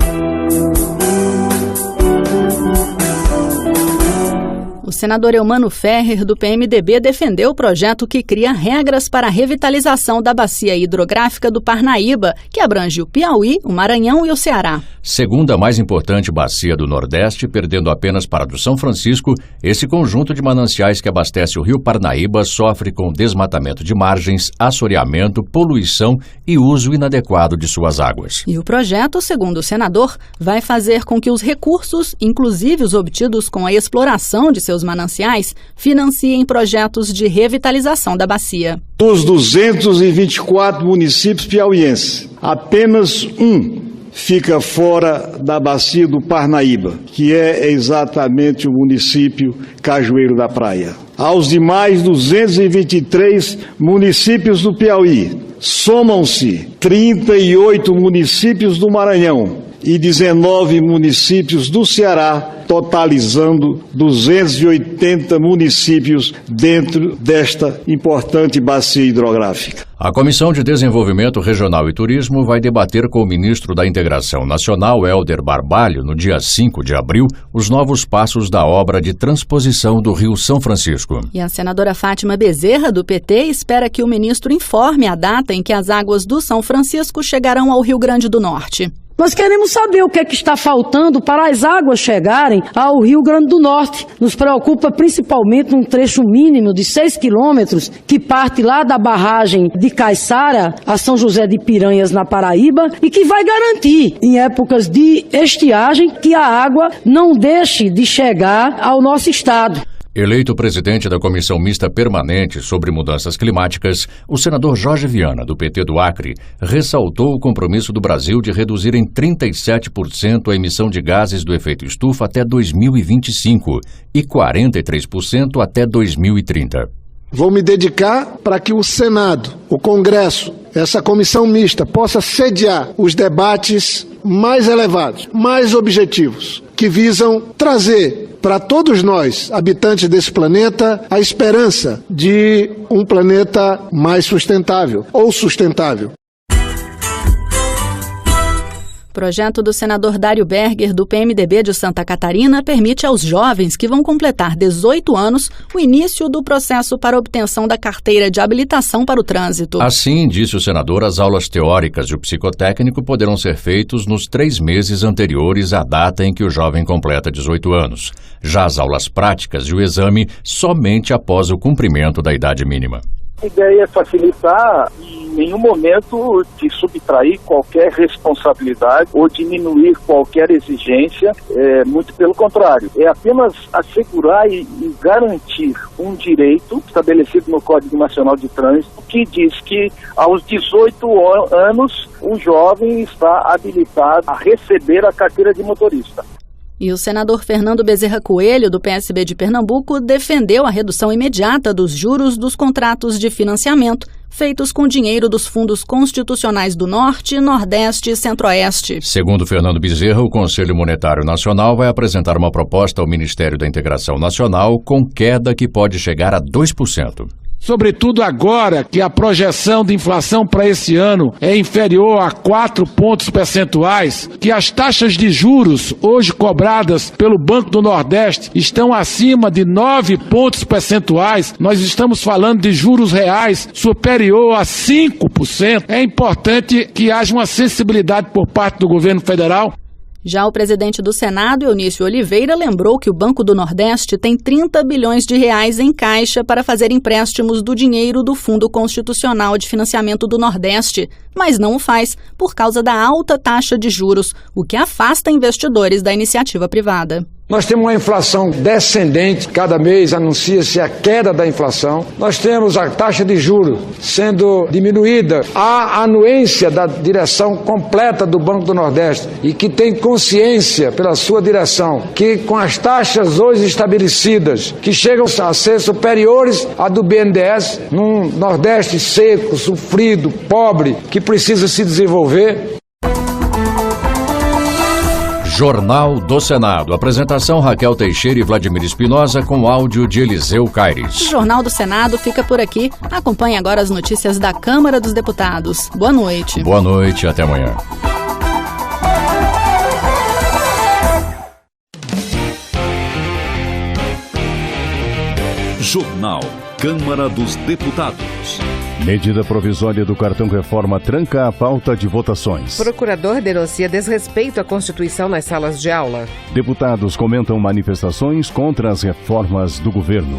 O senador Eumano Ferrer, do PMDB, defendeu o projeto que cria regras para a revitalização da bacia hidrográfica do Parnaíba, que abrange o Piauí, o Maranhão e o Ceará. Segunda mais importante bacia do Nordeste, perdendo apenas para a do São Francisco, esse conjunto de mananciais que abastece o rio Parnaíba sofre com desmatamento de margens, assoreamento, poluição e uso inadequado de suas águas. E o projeto, segundo o senador, vai fazer com que os recursos, inclusive os obtidos com a exploração de seus mananciais, financiem projetos de revitalização da bacia. Dos 224 municípios piauienses, apenas um fica fora da bacia do Parnaíba, que é exatamente o município Cajueiro da Praia. Aos demais 223 municípios do Piauí, somam-se 38 municípios do Maranhão e 19 municípios do Ceará, totalizando 280 municípios dentro desta importante bacia hidrográfica. A Comissão de Desenvolvimento Regional e Turismo vai debater com o ministro da Integração Nacional, Hélder Barbalho, no dia 5 de abril, os novos passos da obra de transposição do Rio São Francisco. E a senadora Fátima Bezerra, do PT, espera que o ministro informe a data em que as águas do São Francisco chegarão ao Rio Grande do Norte. Nós queremos saber o que é que está faltando para as águas chegarem ao Rio Grande do Norte. Nos preocupa principalmente um trecho mínimo de 6 quilômetros que parte lá da barragem de Caiçara a São José de Piranhas, na Paraíba, e que vai garantir, em épocas de estiagem, que a água não deixe de chegar ao nosso estado. Eleito presidente da Comissão Mista Permanente sobre Mudanças Climáticas, o senador Jorge Viana, do PT do Acre, ressaltou o compromisso do Brasil de reduzir em 37% a emissão de gases do efeito estufa até 2025 e 43% até 2030. Vou me dedicar para que o Senado, o Congresso, essa comissão mista possa sediar os debates mais elevados, mais objetivos, que visam trazer para todos nós, habitantes desse planeta, a esperança de um planeta mais sustentável ou sustentável. O projeto do senador Dário Berger, do PMDB de Santa Catarina, permite aos jovens que vão completar 18 anos o início do processo para obtenção da carteira de habilitação para o trânsito. Assim, disse o senador, as aulas teóricas e o psicotécnico poderão ser feitos nos 3 meses anteriores à data em que o jovem completa 18 anos. Já as aulas práticas e o exame somente após o cumprimento da idade mínima. A ideia é facilitar e em nenhum momento de subtrair qualquer responsabilidade ou diminuir qualquer exigência, muito pelo contrário. É apenas assegurar e garantir um direito estabelecido no Código Nacional de Trânsito, que diz que aos 18 anos o jovem está habilitado a receber a carteira de motorista. E o senador Fernando Bezerra Coelho, do PSB de Pernambuco, defendeu a redução imediata dos juros dos contratos de financiamento feitos com dinheiro dos fundos constitucionais do Norte, Nordeste e Centro-Oeste. Segundo Fernando Bezerra, o Conselho Monetário Nacional vai apresentar uma proposta ao Ministério da Integração Nacional com queda que pode chegar a 2%. Sobretudo agora que a projeção de inflação para esse ano é inferior a 4 pontos percentuais, que as taxas de juros hoje cobradas pelo Banco do Nordeste estão acima de 9 pontos percentuais, nós estamos falando de juros reais superior a 5%. É importante que haja uma sensibilidade por parte do governo federal. Já o presidente do Senado, Eunício Oliveira, lembrou que o Banco do Nordeste tem 30 bilhões de reais em caixa para fazer empréstimos do dinheiro do Fundo Constitucional de Financiamento do Nordeste, mas não o faz por causa da alta taxa de juros, o que afasta investidores da iniciativa privada. Nós temos uma inflação descendente, cada mês anuncia-se a queda da inflação. Nós temos a taxa de juros sendo diminuída. Há anuência da direção completa do Banco do Nordeste e que tem consciência pela sua direção que com as taxas hoje estabelecidas, que chegam a ser superiores à do BNDES, num Nordeste seco, sofrido, pobre, que precisa se desenvolver. Jornal do Senado. Apresentação Raquel Teixeira e Vladimir Espinosa com áudio de Eliseu Caires. O Jornal do Senado fica por aqui. Acompanhe agora as notícias da Câmara dos Deputados. Boa noite. Boa noite, até amanhã. Jornal Câmara dos Deputados. Medida provisória do cartão reforma tranca a pauta de votações. Procurador denuncia desrespeito à Constituição nas salas de aula. Deputados comentam manifestações contra as reformas do governo.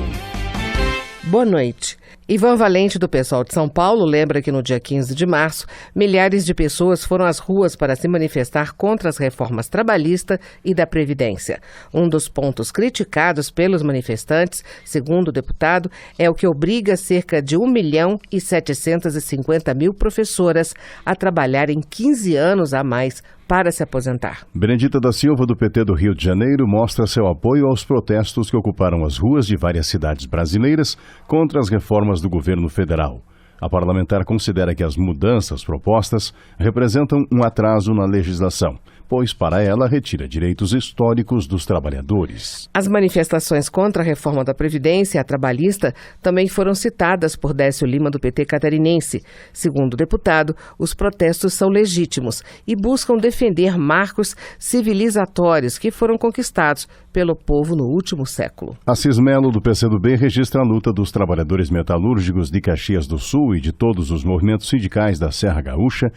Boa noite. Ivan Valente, do PSOL de São Paulo, lembra que no dia 15 de março, milhares de pessoas foram às ruas para se manifestar contra as reformas trabalhista e da Previdência. Um dos pontos criticados pelos manifestantes, segundo o deputado, é o que obriga cerca de 1.750.000 professoras a trabalharem 15 anos a mais para se aposentar. Benedita da Silva, do PT do Rio de Janeiro, mostra seu apoio aos protestos que ocuparam as ruas de várias cidades brasileiras contra as reformas do governo federal. A parlamentar considera que as mudanças propostas representam um atraso na legislação, pois, para ela, retira direitos históricos dos trabalhadores. As manifestações contra a reforma da Previdência e a trabalhista também foram citadas por Décio Lima, do PT catarinense. Segundo o deputado, os protestos são legítimos e buscam defender marcos civilizatórios que foram conquistados pelo povo no último século. Assis Melo, do PCdoB, registra a luta dos trabalhadores metalúrgicos de Caxias do Sul e de todos os movimentos sindicais da Serra Gaúcha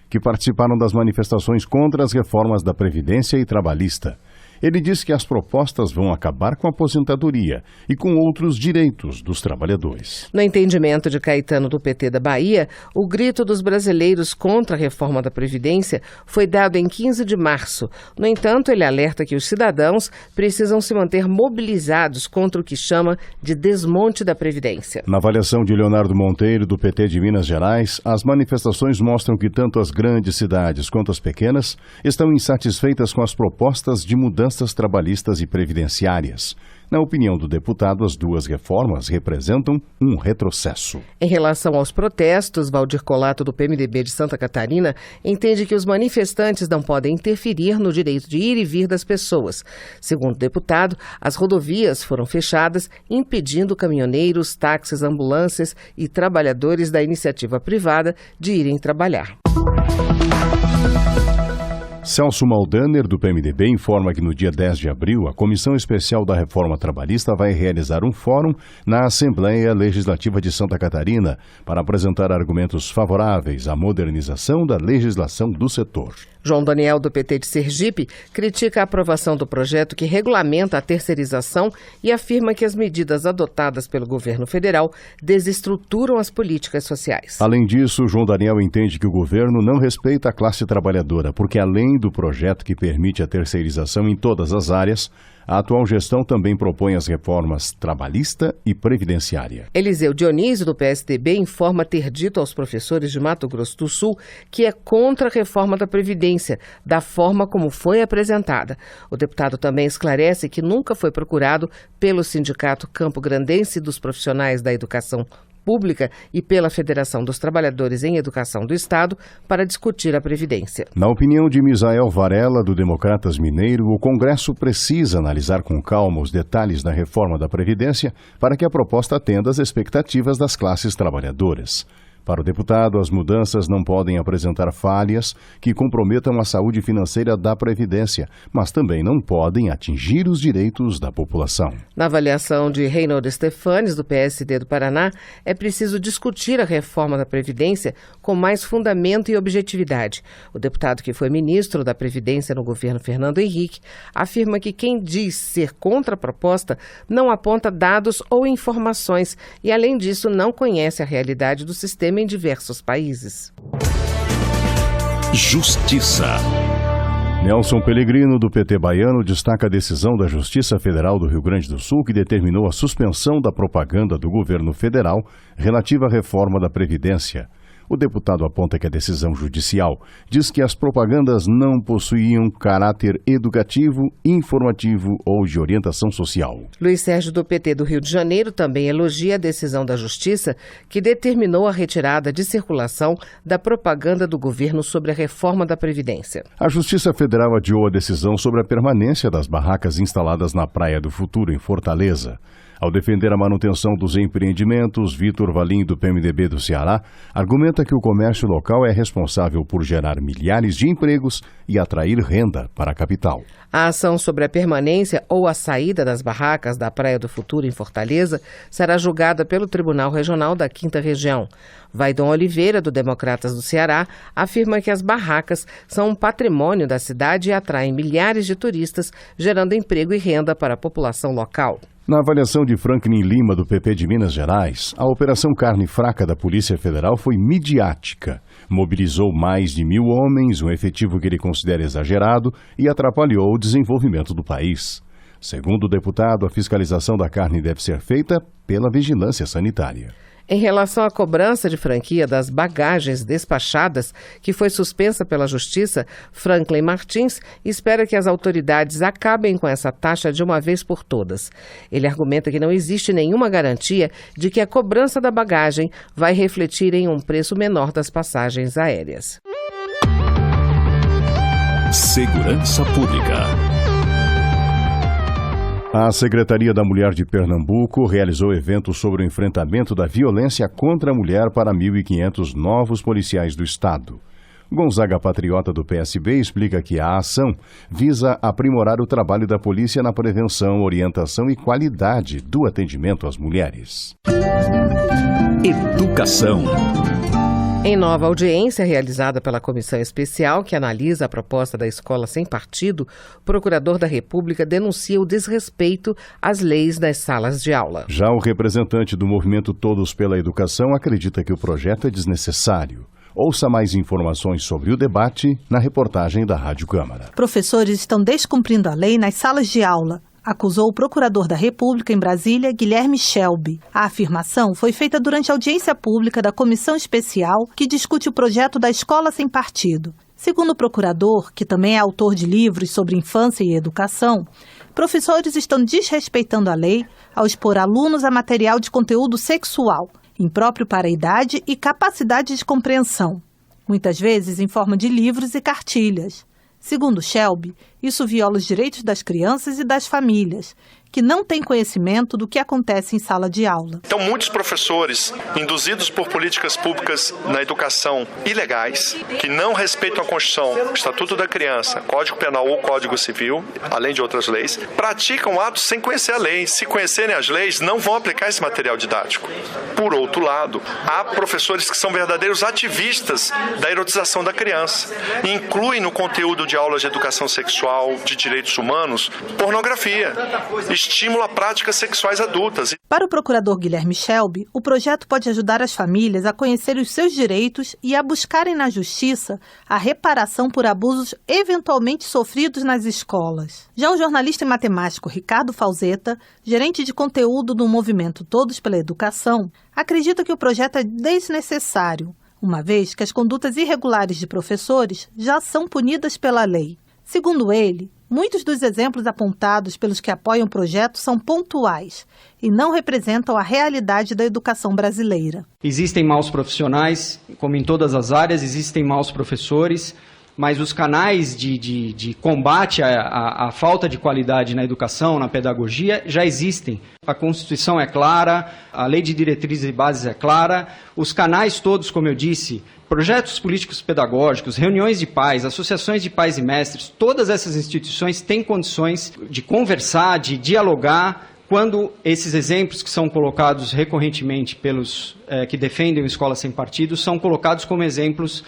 que participaram das manifestações contra as reformas da Previdência e trabalhista. Ele diz que as propostas vão acabar com a aposentadoria e com outros direitos dos trabalhadores. No entendimento de Caetano, do PT da Bahia, o grito dos brasileiros contra a reforma da Previdência foi dado em 15 de março. No entanto, ele alerta que os cidadãos precisam se manter mobilizados contra o que chama de desmonte da Previdência. Na avaliação de Leonardo Monteiro, do PT de Minas Gerais, as manifestações mostram que tanto as grandes cidades quanto as pequenas estão insatisfeitas com as propostas de mudança trabalhistas e previdenciárias. Na opinião do deputado, as duas reformas representam um retrocesso. Em relação aos protestos, Valdir Colato, do PMDB de Santa Catarina, entende que os manifestantes não podem interferir no direito de ir e vir das pessoas. Segundo o deputado, as rodovias foram fechadas, impedindo caminhoneiros, táxis, ambulâncias e trabalhadores da iniciativa privada de irem trabalhar. Celso Maldaner, do PMDB, informa que no dia 10 de abril, a Comissão Especial da Reforma Trabalhista vai realizar um fórum na Assembleia Legislativa de Santa Catarina para apresentar argumentos favoráveis à modernização da legislação do setor. João Daniel, do PT de Sergipe, critica a aprovação do projeto que regulamenta a terceirização e afirma que as medidas adotadas pelo governo federal desestruturam as políticas sociais. Além disso, João Daniel entende que o governo não respeita a classe trabalhadora, porque além do projeto que permite a terceirização em todas as áreas, a atual gestão também propõe as reformas trabalhista e previdenciária. Eliseu Dionísio, do PSDB, informa ter dito aos professores de Mato Grosso do Sul que é contra a reforma da Previdência, da forma como foi apresentada. O deputado também esclarece que nunca foi procurado pelo Sindicato Campo Grandense dos Profissionais da Educação Pública e pela Federação dos Trabalhadores em Educação do Estado para discutir a Previdência. Na opinião de Misael Varela, do Democratas Mineiro, o Congresso precisa analisar com calma os detalhes da reforma da Previdência para que a proposta atenda às expectativas das classes trabalhadoras. Para o deputado, as mudanças não podem apresentar falhas que comprometam a saúde financeira da Previdência, mas também não podem atingir os direitos da população. Na avaliação de Reinaldo Stefanes, do PSD do Paraná, é preciso discutir a reforma da Previdência com mais fundamento e objetividade. O deputado, que foi ministro da Previdência no governo Fernando Henrique, afirma que quem diz ser contra a proposta não aponta dados ou informações e, além disso, não conhece a realidade do sistema em diversos países. Justiça. Nelson Pellegrino, do PT baiano, destaca a decisão da Justiça Federal do Rio Grande do Sul que determinou a suspensão da propaganda do governo federal relativa à reforma da Previdência. O deputado aponta que a decisão judicial diz que as propagandas não possuíam caráter educativo, informativo ou de orientação social. Luiz Sérgio, do PT do Rio de Janeiro, também elogia a decisão da Justiça que determinou a retirada de circulação da propaganda do governo sobre a reforma da Previdência. A Justiça Federal adiou a decisão sobre a permanência das barracas instaladas na Praia do Futuro, em Fortaleza. Ao defender a manutenção dos empreendimentos, Vitor Valim, do PMDB do Ceará, argumenta que o comércio local é responsável por gerar milhares de empregos e atrair renda para a capital. A ação sobre a permanência ou a saída das barracas da Praia do Futuro, em Fortaleza, será julgada pelo Tribunal Regional da 5ª Região. Vaidon Oliveira, do Democratas do Ceará, afirma que as barracas são um patrimônio da cidade e atraem milhares de turistas, gerando emprego e renda para a população local. Na avaliação de Franklin Lima, do PP de Minas Gerais, a Operação Carne Fraca da Polícia Federal foi midiática. Mobilizou mais de 1.000 homens, um efetivo que ele considera exagerado, e atrapalhou o desenvolvimento do país. Segundo o deputado, a fiscalização da carne deve ser feita pela vigilância sanitária. Em relação à cobrança de franquia das bagagens despachadas, que foi suspensa pela Justiça, Franklin Martins espera que as autoridades acabem com essa taxa de uma vez por todas. Ele argumenta que não existe nenhuma garantia de que a cobrança da bagagem vai refletir em um preço menor das passagens aéreas. Segurança Pública. A Secretaria da Mulher de Pernambuco realizou evento sobre o enfrentamento da violência contra a mulher para 1.500 novos policiais do Estado. Gonzaga Patriota, do PSB, explica que a ação visa aprimorar o trabalho da polícia na prevenção, orientação e qualidade do atendimento às mulheres. Educação. Em nova audiência realizada pela Comissão Especial que analisa a proposta da Escola Sem Partido, o Procurador da República denuncia o desrespeito às leis das salas de aula. Já o representante do movimento Todos pela Educação acredita que o projeto é desnecessário. Ouça mais informações sobre o debate na reportagem da Rádio Câmara. Professores estão descumprindo a lei nas salas de aula, acusou o Procurador da República em Brasília, Guilherme Shelby. A afirmação foi feita durante a audiência pública da Comissão Especial que discute o projeto da Escola Sem Partido. Segundo o procurador, que também é autor de livros sobre infância e educação, professores estão desrespeitando a lei ao expor alunos a material de conteúdo sexual, impróprio para a idade e capacidade de compreensão, muitas vezes em forma de livros e cartilhas. Segundo Shelby, isso viola os direitos das crianças e das famílias que não têm conhecimento do que acontece em sala de aula. Então, muitos professores, induzidos por políticas públicas na educação ilegais, que não respeitam a Constituição, o Estatuto da Criança, Código Penal ou Código Civil, além de outras leis, praticam atos sem conhecer a lei. Se conhecerem as leis, não vão aplicar esse material didático. Por outro lado, há professores que são verdadeiros ativistas da erotização da criança. Incluem no conteúdo de aulas de educação sexual, de direitos humanos, pornografia. Estimula práticas sexuais adultas. Para o procurador Guilherme Shelby, o projeto pode ajudar as famílias a conhecer os seus direitos e a buscarem na justiça a reparação por abusos eventualmente sofridos nas escolas. Já o jornalista e matemático Ricardo Falzetta, gerente de conteúdo do movimento Todos pela Educação, acredita que o projeto é desnecessário, uma vez que as condutas irregulares de professores já são punidas pela lei. Segundo ele, muitos dos exemplos apontados pelos que apoiam o projeto são pontuais e não representam a realidade da educação brasileira. Existem maus profissionais, como em todas as áreas, existem maus professores, mas os canais de combate à falta de qualidade na educação, na pedagogia, já existem. A Constituição é clara, a Lei de Diretrizes e Bases é clara, os canais todos, como eu disse, projetos políticos pedagógicos, reuniões de pais, associações de pais e mestres, todas essas instituições têm condições de conversar, de dialogar, quando esses exemplos que são colocados recorrentemente pelos que defendem a escola sem partido são colocados como exemplos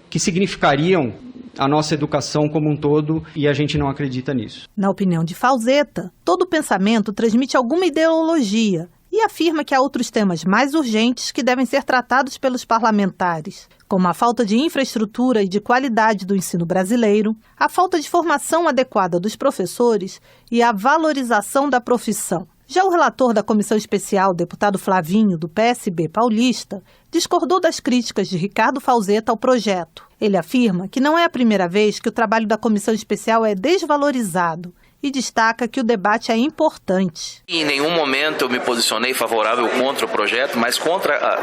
que significariam a nossa educação como um todo, e a gente não acredita nisso. Na opinião de Falzetta, todo pensamento transmite alguma ideologia e afirma que há outros temas mais urgentes que devem ser tratados pelos parlamentares, como a falta de infraestrutura e de qualidade do ensino brasileiro, a falta de formação adequada dos professores e a valorização da profissão. Já o relator da Comissão Especial, deputado Flavinho, do PSB paulista, discordou das críticas de Ricardo Falzetta ao projeto. Ele afirma que não é a primeira vez que o trabalho da Comissão Especial é desvalorizado e destaca que o debate é importante. Em nenhum momento eu me posicionei favorável contra o projeto, mas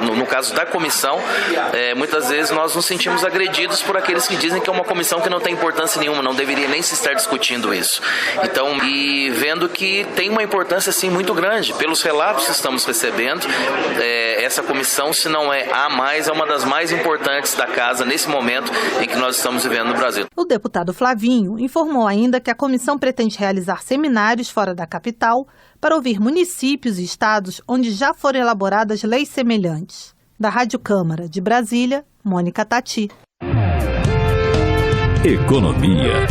no caso da comissão, muitas vezes nós nos sentimos agredidos por aqueles que dizem que é uma comissão que não tem importância nenhuma, não deveria nem se estar discutindo isso. Então, e vendo que tem uma importância sim muito grande, pelos relatos que estamos recebendo, essa comissão, se não é a mais, é uma das mais importantes da casa nesse momento em que nós estamos vivendo no Brasil. O deputado Flavinho informou ainda que a comissão pretende realizar seminários fora da capital para ouvir municípios e estados onde já foram elaboradas leis semelhantes. Da Rádio Câmara de Brasília, Mônica Tati. Economia.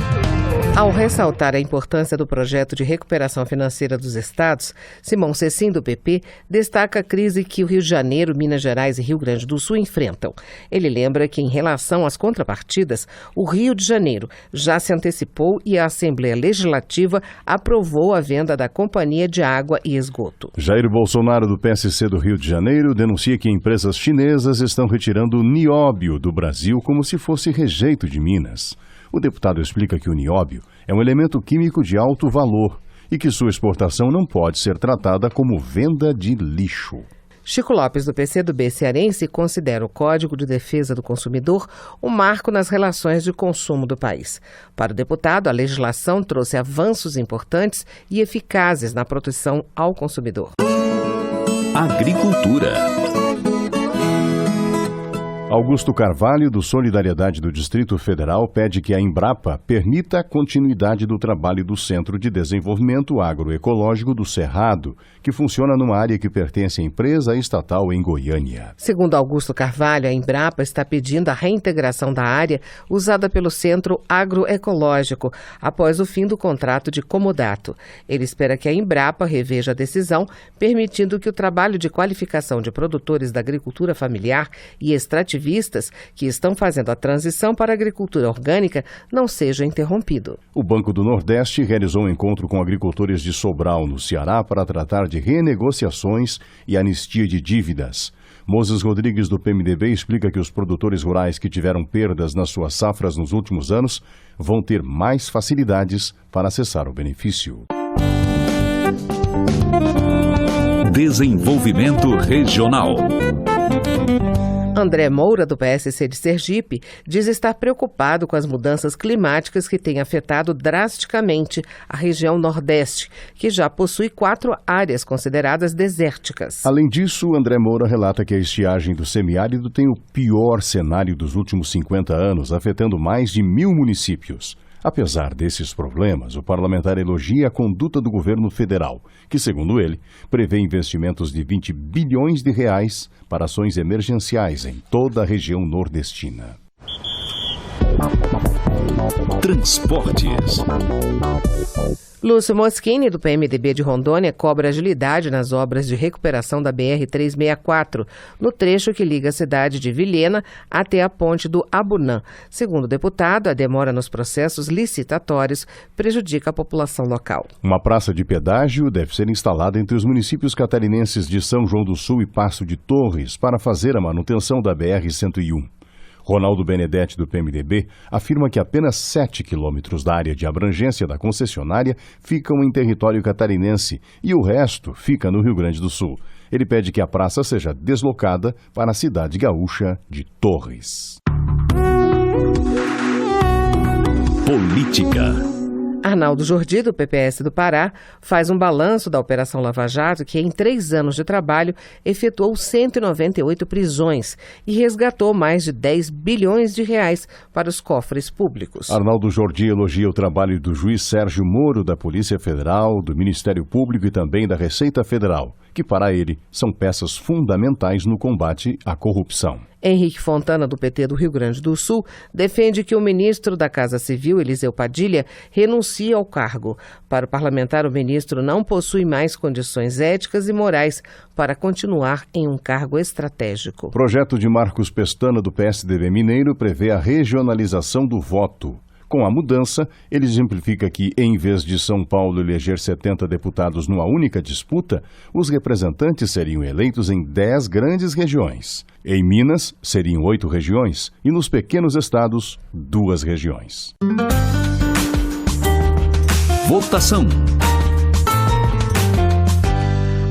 Ao ressaltar a importância do projeto de recuperação financeira dos estados, Simão Cecim, do PP, destaca a crise que o Rio de Janeiro, Minas Gerais e Rio Grande do Sul enfrentam. Ele lembra que, em relação às contrapartidas, o Rio de Janeiro já se antecipou e a Assembleia Legislativa aprovou a venda da Companhia de Água e Esgoto. Jair Bolsonaro, do PSC do Rio de Janeiro, denuncia que empresas chinesas estão retirando nióbio do Brasil como se fosse rejeito de Minas. O deputado explica que o nióbio é um elemento químico de alto valor e que sua exportação não pode ser tratada como venda de lixo. Chico Lopes, do PCdoB cearense, considera o Código de Defesa do Consumidor um marco nas relações de consumo do país. Para o deputado, a legislação trouxe avanços importantes e eficazes na proteção ao consumidor. Agricultura. Augusto Carvalho, do Solidariedade do Distrito Federal, pede que a Embrapa permita a continuidade do trabalho do Centro de Desenvolvimento Agroecológico do Cerrado, que funciona numa área que pertence à empresa estatal em Goiânia. Segundo Augusto Carvalho, a Embrapa está pedindo a reintegração da área usada pelo Centro Agroecológico após o fim do contrato de comodato. Ele espera que a Embrapa reveja a decisão, permitindo que o trabalho de qualificação de produtores da agricultura familiar e extrativistas que estão fazendo a transição para a agricultura orgânica não seja interrompido. O Banco do Nordeste realizou um encontro com agricultores de Sobral, no Ceará, para tratar de renegociações e anistia de dívidas. Moses Rodrigues, do PMDB, explica que os produtores rurais que tiveram perdas nas suas safras nos últimos anos vão ter mais facilidades para acessar o benefício. Desenvolvimento regional. André Moura, do PSC de Sergipe, diz estar preocupado com as mudanças climáticas que têm afetado drasticamente a região Nordeste, que já possui 4 áreas consideradas desérticas. Além disso, André Moura relata que a estiagem do semiárido tem o pior cenário dos últimos 50 anos, afetando mais de 1.000 municípios. Apesar desses problemas, o parlamentar elogia a conduta do governo federal, que, segundo ele, prevê investimentos de 20 bilhões de reais para ações emergenciais em toda a região nordestina. Transportes. Lúcio Moschini, do PMDB de Rondônia, cobra agilidade nas obras de recuperação da BR-364, no trecho que liga a cidade de Vilhena até a ponte do Abunã. Segundo o deputado, a demora nos processos licitatórios prejudica a população local. Uma praça de pedágio deve ser instalada entre os municípios catarinenses de São João do Sul e Passo de Torres para fazer a manutenção da BR-101. Ronaldo Benedetti, do PMDB, afirma que apenas 7 quilômetros da área de abrangência da concessionária ficam em território catarinense e o resto fica no Rio Grande do Sul. Ele pede que a praça seja deslocada para a cidade gaúcha de Torres. Política. Arnaldo Jordi, do PPS do Pará, faz um balanço da Operação Lava Jato que, em 3 anos de trabalho, efetuou 198 prisões e resgatou mais de 10 bilhões de reais para os cofres públicos. Arnaldo Jordi elogia o trabalho do juiz Sérgio Moro, da Polícia Federal, do Ministério Público e também da Receita Federal, que, para ele, são peças fundamentais no combate à corrupção. Henrique Fontana, do PT do Rio Grande do Sul, defende que o ministro da Casa Civil, Eliseu Padilha, renuncie ao cargo. Para o parlamentar, o ministro não possui mais condições éticas e morais para continuar em um cargo estratégico. O projeto de Marcos Pestana, do PSDB mineiro, prevê a regionalização do voto. Com a mudança, ele exemplifica que, em vez de São Paulo eleger 70 deputados numa única disputa, os representantes seriam eleitos em 10 grandes regiões. Em Minas, seriam 8 regiões e nos pequenos estados, 2 regiões. Votação.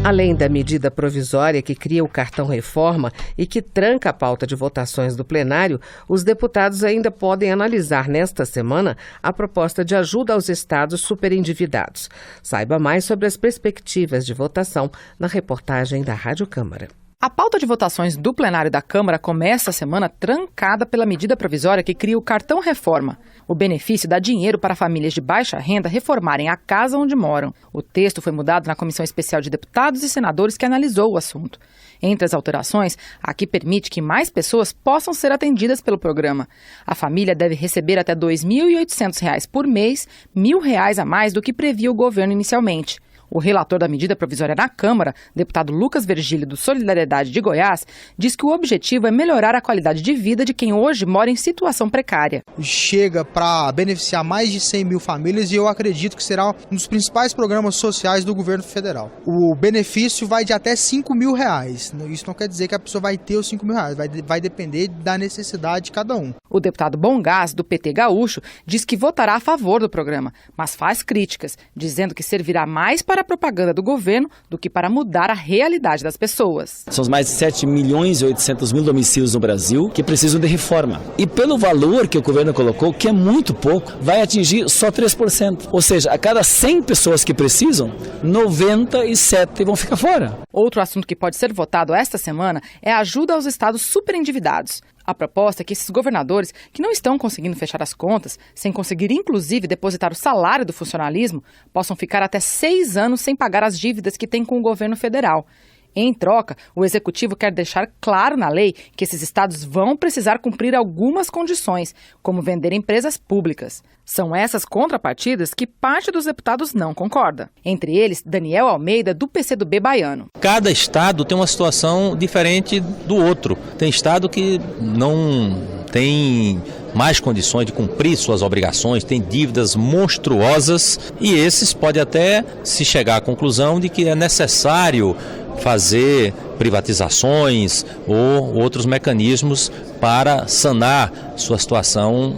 Além da medida provisória que cria o cartão reforma e que tranca a pauta de votações do plenário, os deputados ainda podem analisar nesta semana a proposta de ajuda aos estados superendividados. Saiba mais sobre as perspectivas de votação na reportagem da Rádio Câmara. A pauta de votações do plenário da Câmara começa a semana trancada pela medida provisória que cria o cartão reforma. O benefício dá dinheiro para famílias de baixa renda reformarem a casa onde moram. O texto foi mudado na Comissão Especial de Deputados e Senadores que analisou o assunto. Entre as alterações, a que permite que mais pessoas possam ser atendidas pelo programa. A família deve receber até R$ 2.800 por mês, R$ 1.000 a mais do que previa o governo inicialmente. O relator da medida provisória na Câmara, deputado Lucas Vergílio, do Solidariedade de Goiás, diz que o objetivo é melhorar a qualidade de vida de quem hoje mora em situação precária. Chega para beneficiar mais de 100 mil famílias e eu acredito que será um dos principais programas sociais do governo federal. O benefício vai de até R$ 5.000. Isso não quer dizer que a pessoa vai ter os R$ 5.000, vai depender da necessidade de cada um. O deputado Bongás, do PT Gaúcho, diz que votará a favor do programa, mas faz críticas, dizendo que servirá mais para a propaganda do governo do que para mudar a realidade das pessoas. São mais de 7 milhões e 800 mil domicílios no Brasil que precisam de reforma. E pelo valor que o governo colocou, que é muito pouco, vai atingir só 3%. Ou seja, a cada 100 pessoas que precisam, 97 vão ficar fora. Outro assunto que pode ser votado esta semana é a ajuda aos estados superendividados. A proposta é que esses governadores que não estão conseguindo fechar as contas, sem conseguir inclusive depositar o salário do funcionalismo, possam ficar até 6 anos sem pagar as dívidas que têm com o governo federal. Em troca, o Executivo quer deixar claro na lei que esses estados vão precisar cumprir algumas condições, como vender empresas públicas. São essas contrapartidas que parte dos deputados não concorda. Entre eles, Daniel Almeida, do PCdoB baiano. Cada estado tem uma situação diferente do outro. Tem estado que não tem mais condições de cumprir suas obrigações, tem dívidas monstruosas e esses podem até se chegar à conclusão de que é necessário fazer privatizações ou outros mecanismos para sanar sua situação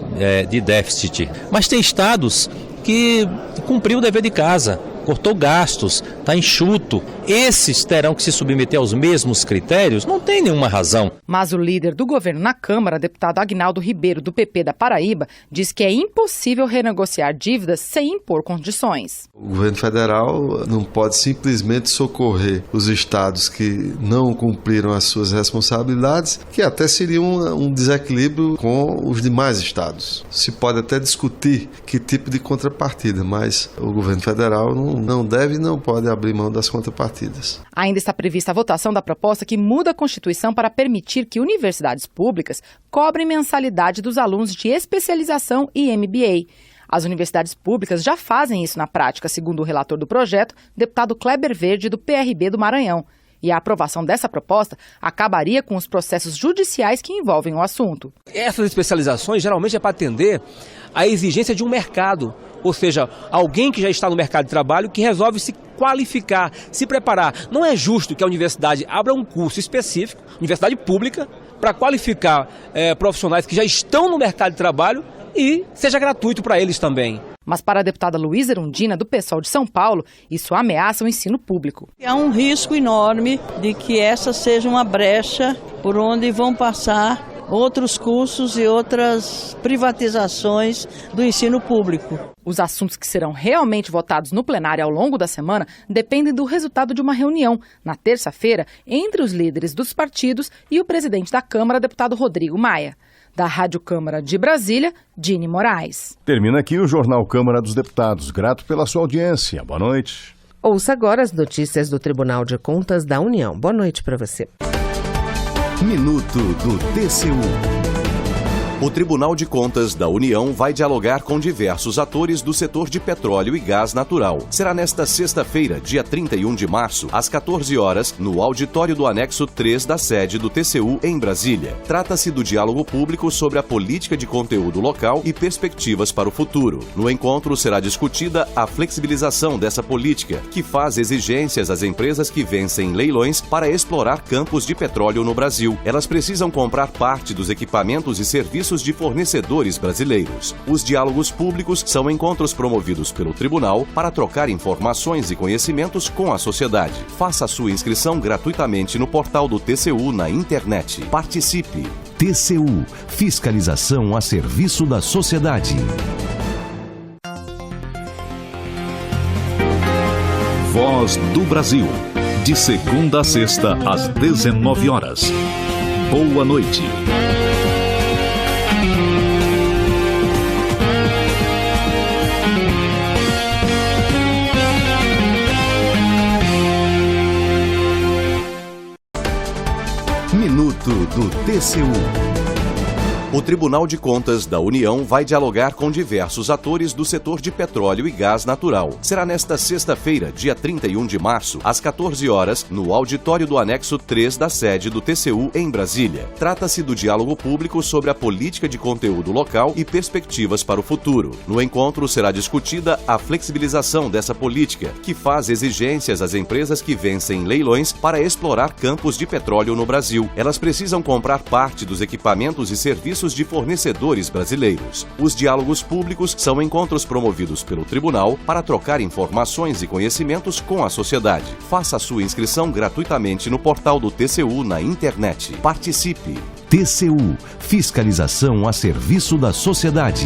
de déficit. Mas tem estados que cumpriu o dever de casa, cortou gastos, está enxuto. Esses terão que se submeter aos mesmos critérios? Não tem nenhuma razão. Mas o líder do governo na Câmara, deputado Agnaldo Ribeiro, do PP da Paraíba, diz que é impossível renegociar dívidas sem impor condições. O governo federal não pode simplesmente socorrer os estados que não cumpriram as suas responsabilidades, que até seria um desequilíbrio com os demais estados. Se pode até discutir que tipo de contrapartida, mas o governo federal não deve e não pode abrir mão das contrapartidas. Ainda está prevista a votação da proposta que muda a Constituição para permitir que universidades públicas cobrem mensalidade dos alunos de especialização e MBA. As universidades públicas já fazem isso na prática, segundo o relator do projeto, deputado Kleber Verde, do PRB do Maranhão. E a aprovação dessa proposta acabaria com os processos judiciais que envolvem o assunto. Essas especializações geralmente é para atender à exigência de um mercado, ou seja, alguém que já está no mercado de trabalho que resolve se qualificar, se preparar. Não é justo que a universidade abra um curso específico, universidade pública, para qualificar profissionais que já estão no mercado de trabalho e seja gratuito para eles também. Mas para a deputada Luísa Erundina, do PSOL de São Paulo, isso ameaça o ensino público. Há um risco enorme de que essa seja uma brecha por onde vão passar outros cursos e outras privatizações do ensino público. Os assuntos que serão realmente votados no plenário ao longo da semana dependem do resultado de uma reunião, na terça-feira, entre os líderes dos partidos e o presidente da Câmara, deputado Rodrigo Maia. Da Rádio Câmara de Brasília, Dini Moraes. Termina aqui o Jornal Câmara dos Deputados. Grato pela sua audiência. Boa noite. Ouça agora as notícias do Tribunal de Contas da União. Boa noite para você. Minuto do TCU. O Tribunal de Contas da União vai dialogar com diversos atores do setor de petróleo e gás natural. Será nesta sexta-feira, dia 31 de março, às 14 horas, no auditório do anexo 3 da sede do TCU em Brasília. Trata-se do diálogo público sobre a política de conteúdo local e perspectivas para o futuro. No encontro será discutida a flexibilização dessa política, que faz exigências às empresas que vencem leilões para explorar campos de petróleo no Brasil. Elas precisam comprar parte dos equipamentos e serviços de fornecedores brasileiros. Os diálogos públicos são encontros promovidos pelo Tribunal para trocar informações e conhecimentos com a sociedade. Faça a sua inscrição gratuitamente no portal do TCU na internet. Participe! TCU – Fiscalização a serviço da sociedade. Voz do Brasil. De segunda a sexta, às 19 horas. Boa noite. Minuto do TCU. O Tribunal de Contas da União vai dialogar com diversos atores do setor de petróleo e gás natural. Será nesta sexta-feira, dia 31 de março, às 14 horas, no auditório do anexo 3 da sede do TCU em Brasília. Trata-se do diálogo público sobre a política de conteúdo local e perspectivas para o futuro. No encontro será discutida a flexibilização dessa política, que faz exigências às empresas que vencem leilões para explorar campos de petróleo no Brasil. Elas precisam comprar parte dos equipamentos e serviços de fornecedores brasileiros. Os diálogos públicos são encontros promovidos pelo Tribunal para trocar informações e conhecimentos com a sociedade. Faça a sua inscrição gratuitamente no portal do TCU na internet. Participe! TCU – Fiscalização a serviço da sociedade.